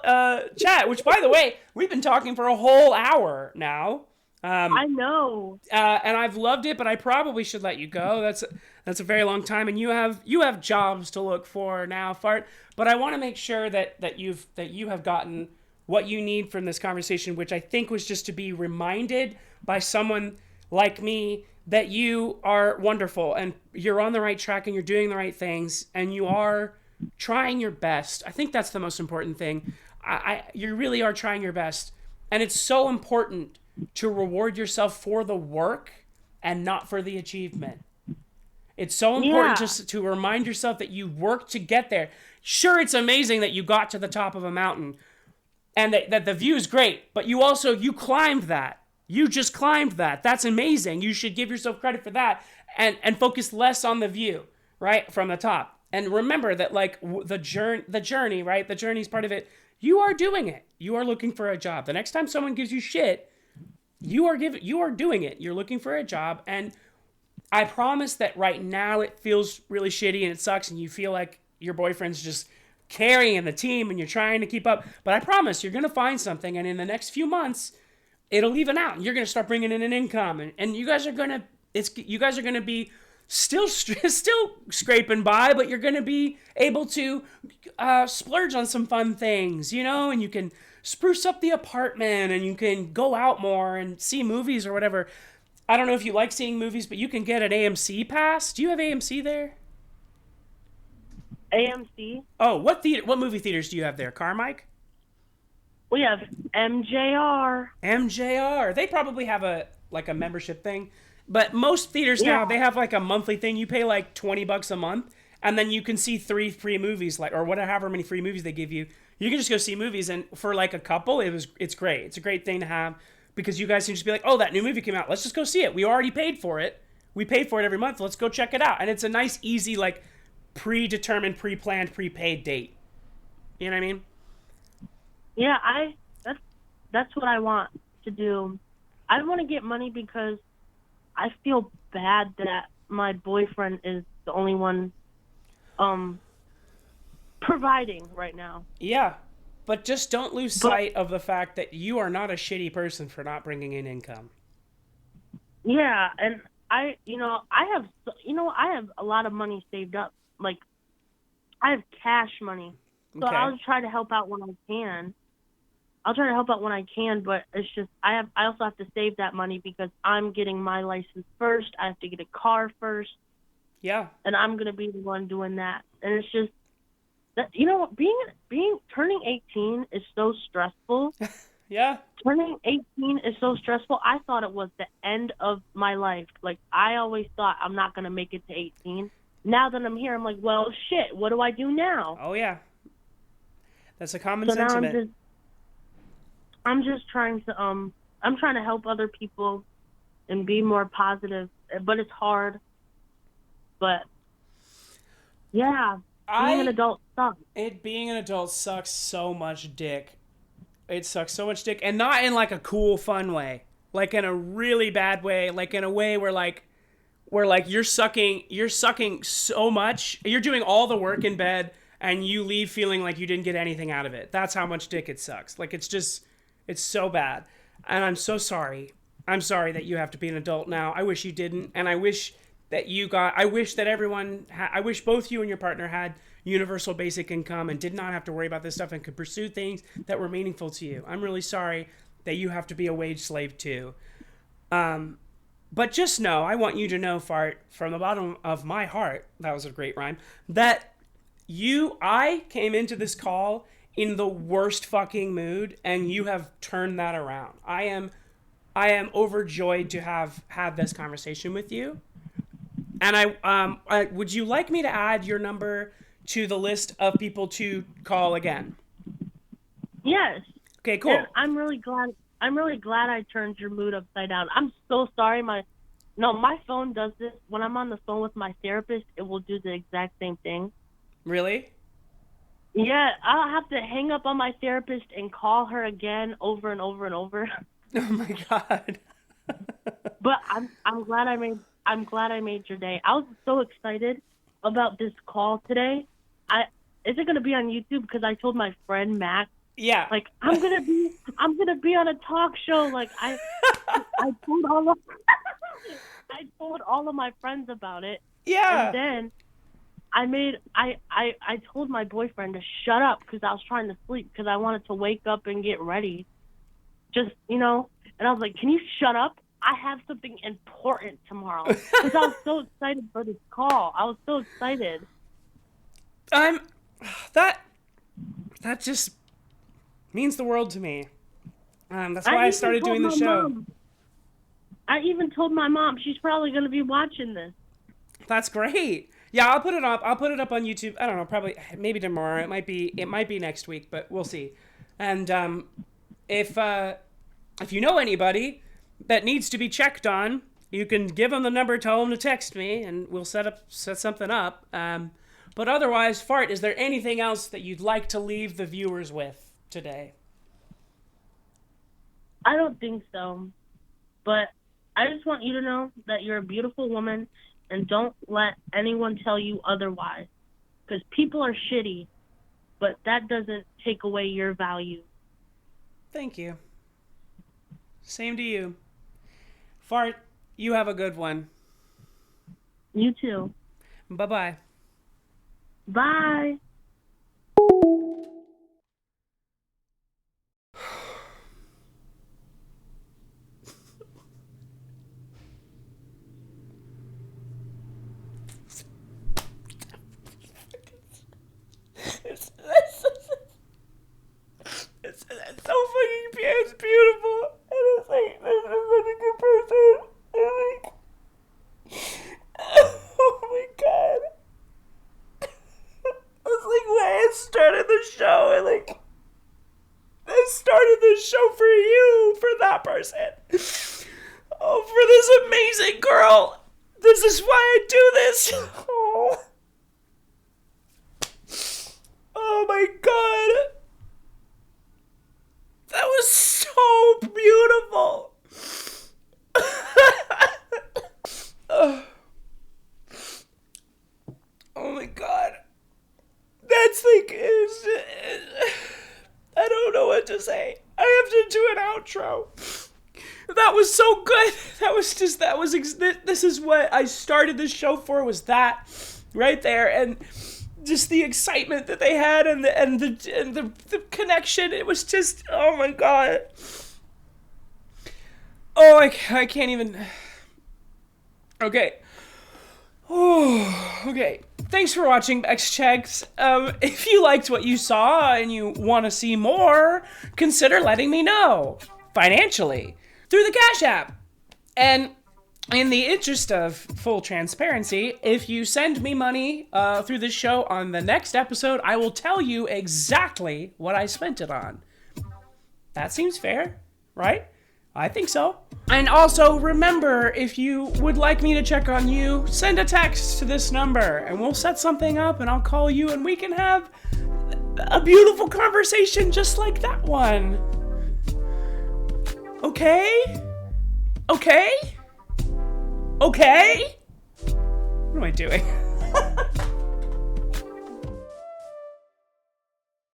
chat. Which, by the way, we've been talking for a whole hour now, I know. and I've loved it. But I probably should let you go. That's a very long time, and you have jobs to look for now, fart. But I want to make sure that you have gotten what you need from this conversation, which I think was just to be reminded by someone like me that you are wonderful and you're on the right track and you're doing the right things and you are trying your best. I think that's the most important thing. You really are trying your best. And it's so important to reward yourself for the work and not for the achievement. It's so important Yeah. just to remind yourself that you worked to get there. Sure, it's amazing that you got to the top of a mountain and that the view is great, but you climbed that. You just climbed that. That's amazing. You should give yourself credit for that and focus less on the view, right? From the top. And remember that like the journey, right? The journey is part of it. You are doing it. You are looking for a job. The next time someone gives you shit, you are doing it. You're looking for a job and I promise that right now it feels really shitty and it sucks and you feel like your boyfriend's just carrying the team and you're trying to keep up. But I promise you're going to find something and in the next few months, it'll even out and you're going to start bringing in an income and you guys are going to be still scraping by, but you're going to be able to splurge on some fun things, and you can spruce up the apartment and you can go out more and see movies or whatever. I don't know if you like seeing movies, but you can get an AMC pass. Do you have AMC there? AMC. Oh, what movie theaters do you have there? Carmike? We have MJR. MJR. They probably have a membership thing. But most theaters now, Yeah. they have like a monthly thing. You pay like $20 a month and then you can see 3 free movies or whatever many free movies they give you. You can just go see movies and for like a couple, it's great. It's a great thing to have because you guys can just be like, "Oh, that new movie came out. Let's just go see it. We already paid for it. We pay for it every month. Let's go check it out." And it's a nice easy like predetermined, pre-planned, prepaid date. You know what I mean? Yeah, that's what I want to do. I want to get money because I feel bad that my boyfriend is the only one providing right now. Yeah. But just don't lose sight of the fact that you are not a shitty person for not bringing in income. Yeah, and I have a lot of money saved up. Like I have cash money, so Okay. I'll try to help out when I can. I'll try to help out when I can, but it's just I also have to save that money because I'm getting my license first. I have to get a car first, Yeah. and I'm gonna be the one doing that. And it's just that turning 18 is so stressful. Yeah. Turning 18 is so stressful. I thought it was the end of my life. Like, I always thought I'm not going to make it to 18. Now that I'm here, I'm like, well, shit, what do I do now? Oh, yeah. That's a common So now sentiment. I'm just trying to, I'm trying to help other people and be more positive, but it's hard. But yeah, being an adult sucks. Being an adult sucks so much dick. It sucks so much dick, and not in like a cool, fun way. Like in a really bad way. Like in a way where you're sucking so much. You're doing all the work in bed, and you leave feeling like you didn't get anything out of it. That's how much dick it sucks. Like it's so bad, and I'm so sorry. I'm sorry that you have to be an adult now. I wish you didn't, and I wish that I wish that I wish both you and your partner had universal basic income and did not have to worry about this stuff and could pursue things that were meaningful to you. I'm really sorry that you have to be a wage slave too. But just know, I want you to know, Fart, from the bottom of my heart, that was a great rhyme, that I came into this call in the worst fucking mood, and you have turned that around. I am overjoyed to have had this conversation with you. And would you like me to add your number to the list of people to call again? Yes. Okay, cool. And I'm really glad I turned your mood upside down. I'm so sorry. My phone does this. When I'm on the phone with my therapist, it will do the exact same thing. Really? Yeah, I'll have to hang up on my therapist and call her again over and over and over. Oh my God. But I'm glad I made your day. I was so excited about this call today. Is it gonna be on YouTube? Because I told my friend Mac. Yeah. Like, I'm gonna be on a talk show. Like I told I told all of my friends about it. Yeah. And then I told my boyfriend to shut up because I was trying to sleep because I wanted to wake up and get ready. Just, and I was like, can you shut up? I have something important tomorrow. Because I was so excited for this call. I was so excited. That just means the world to me. That's why I started doing the show. Mom. I even told my mom. She's probably going to be watching this. That's great. Yeah, I'll put it up. I'll put it up on YouTube. I don't know, probably maybe tomorrow. It might be next week, but we'll see. And if you know anybody that needs to be checked on, you can give them the number, tell them to text me, and we'll set something up. But otherwise, Fart, is there anything else that you'd like to leave the viewers with today? I don't think so. But I just want you to know that you're a beautiful woman, and don't let anyone tell you otherwise. Because people are shitty, but that doesn't take away your value. Thank you. Same to you. Fart, you have a good one. You too. Bye-bye. Bye. It's so fucking it's beautiful. And it's like, this is such a good person. And like, oh my God. It's like when I started the show, and like, I started this show for you, for that person. Oh, for this amazing girl. This is why I do this. Oh. Oh my God. That was so beautiful. Oh my God. That's like, I don't know what to say. I have to do an outro. That was so good. This is what I started this show for, was that right there. And just the excitement that they had and the connection. It was just, oh my God. Oh, I can't even. Okay. Oh, okay. Thanks for watching Bex Checks. If you liked what you saw and you want to see more, consider letting me know financially through the Cash App. And in the interest of full transparency, if you send me money through this show on the next episode, I will tell you exactly what I spent it on. That seems fair, right? I think so. And also, remember, if you would like me to check on you, send a text to this number and we'll set something up and I'll call you and we can have a beautiful conversation just like that one. Okay? Okay? Okay? What am I doing?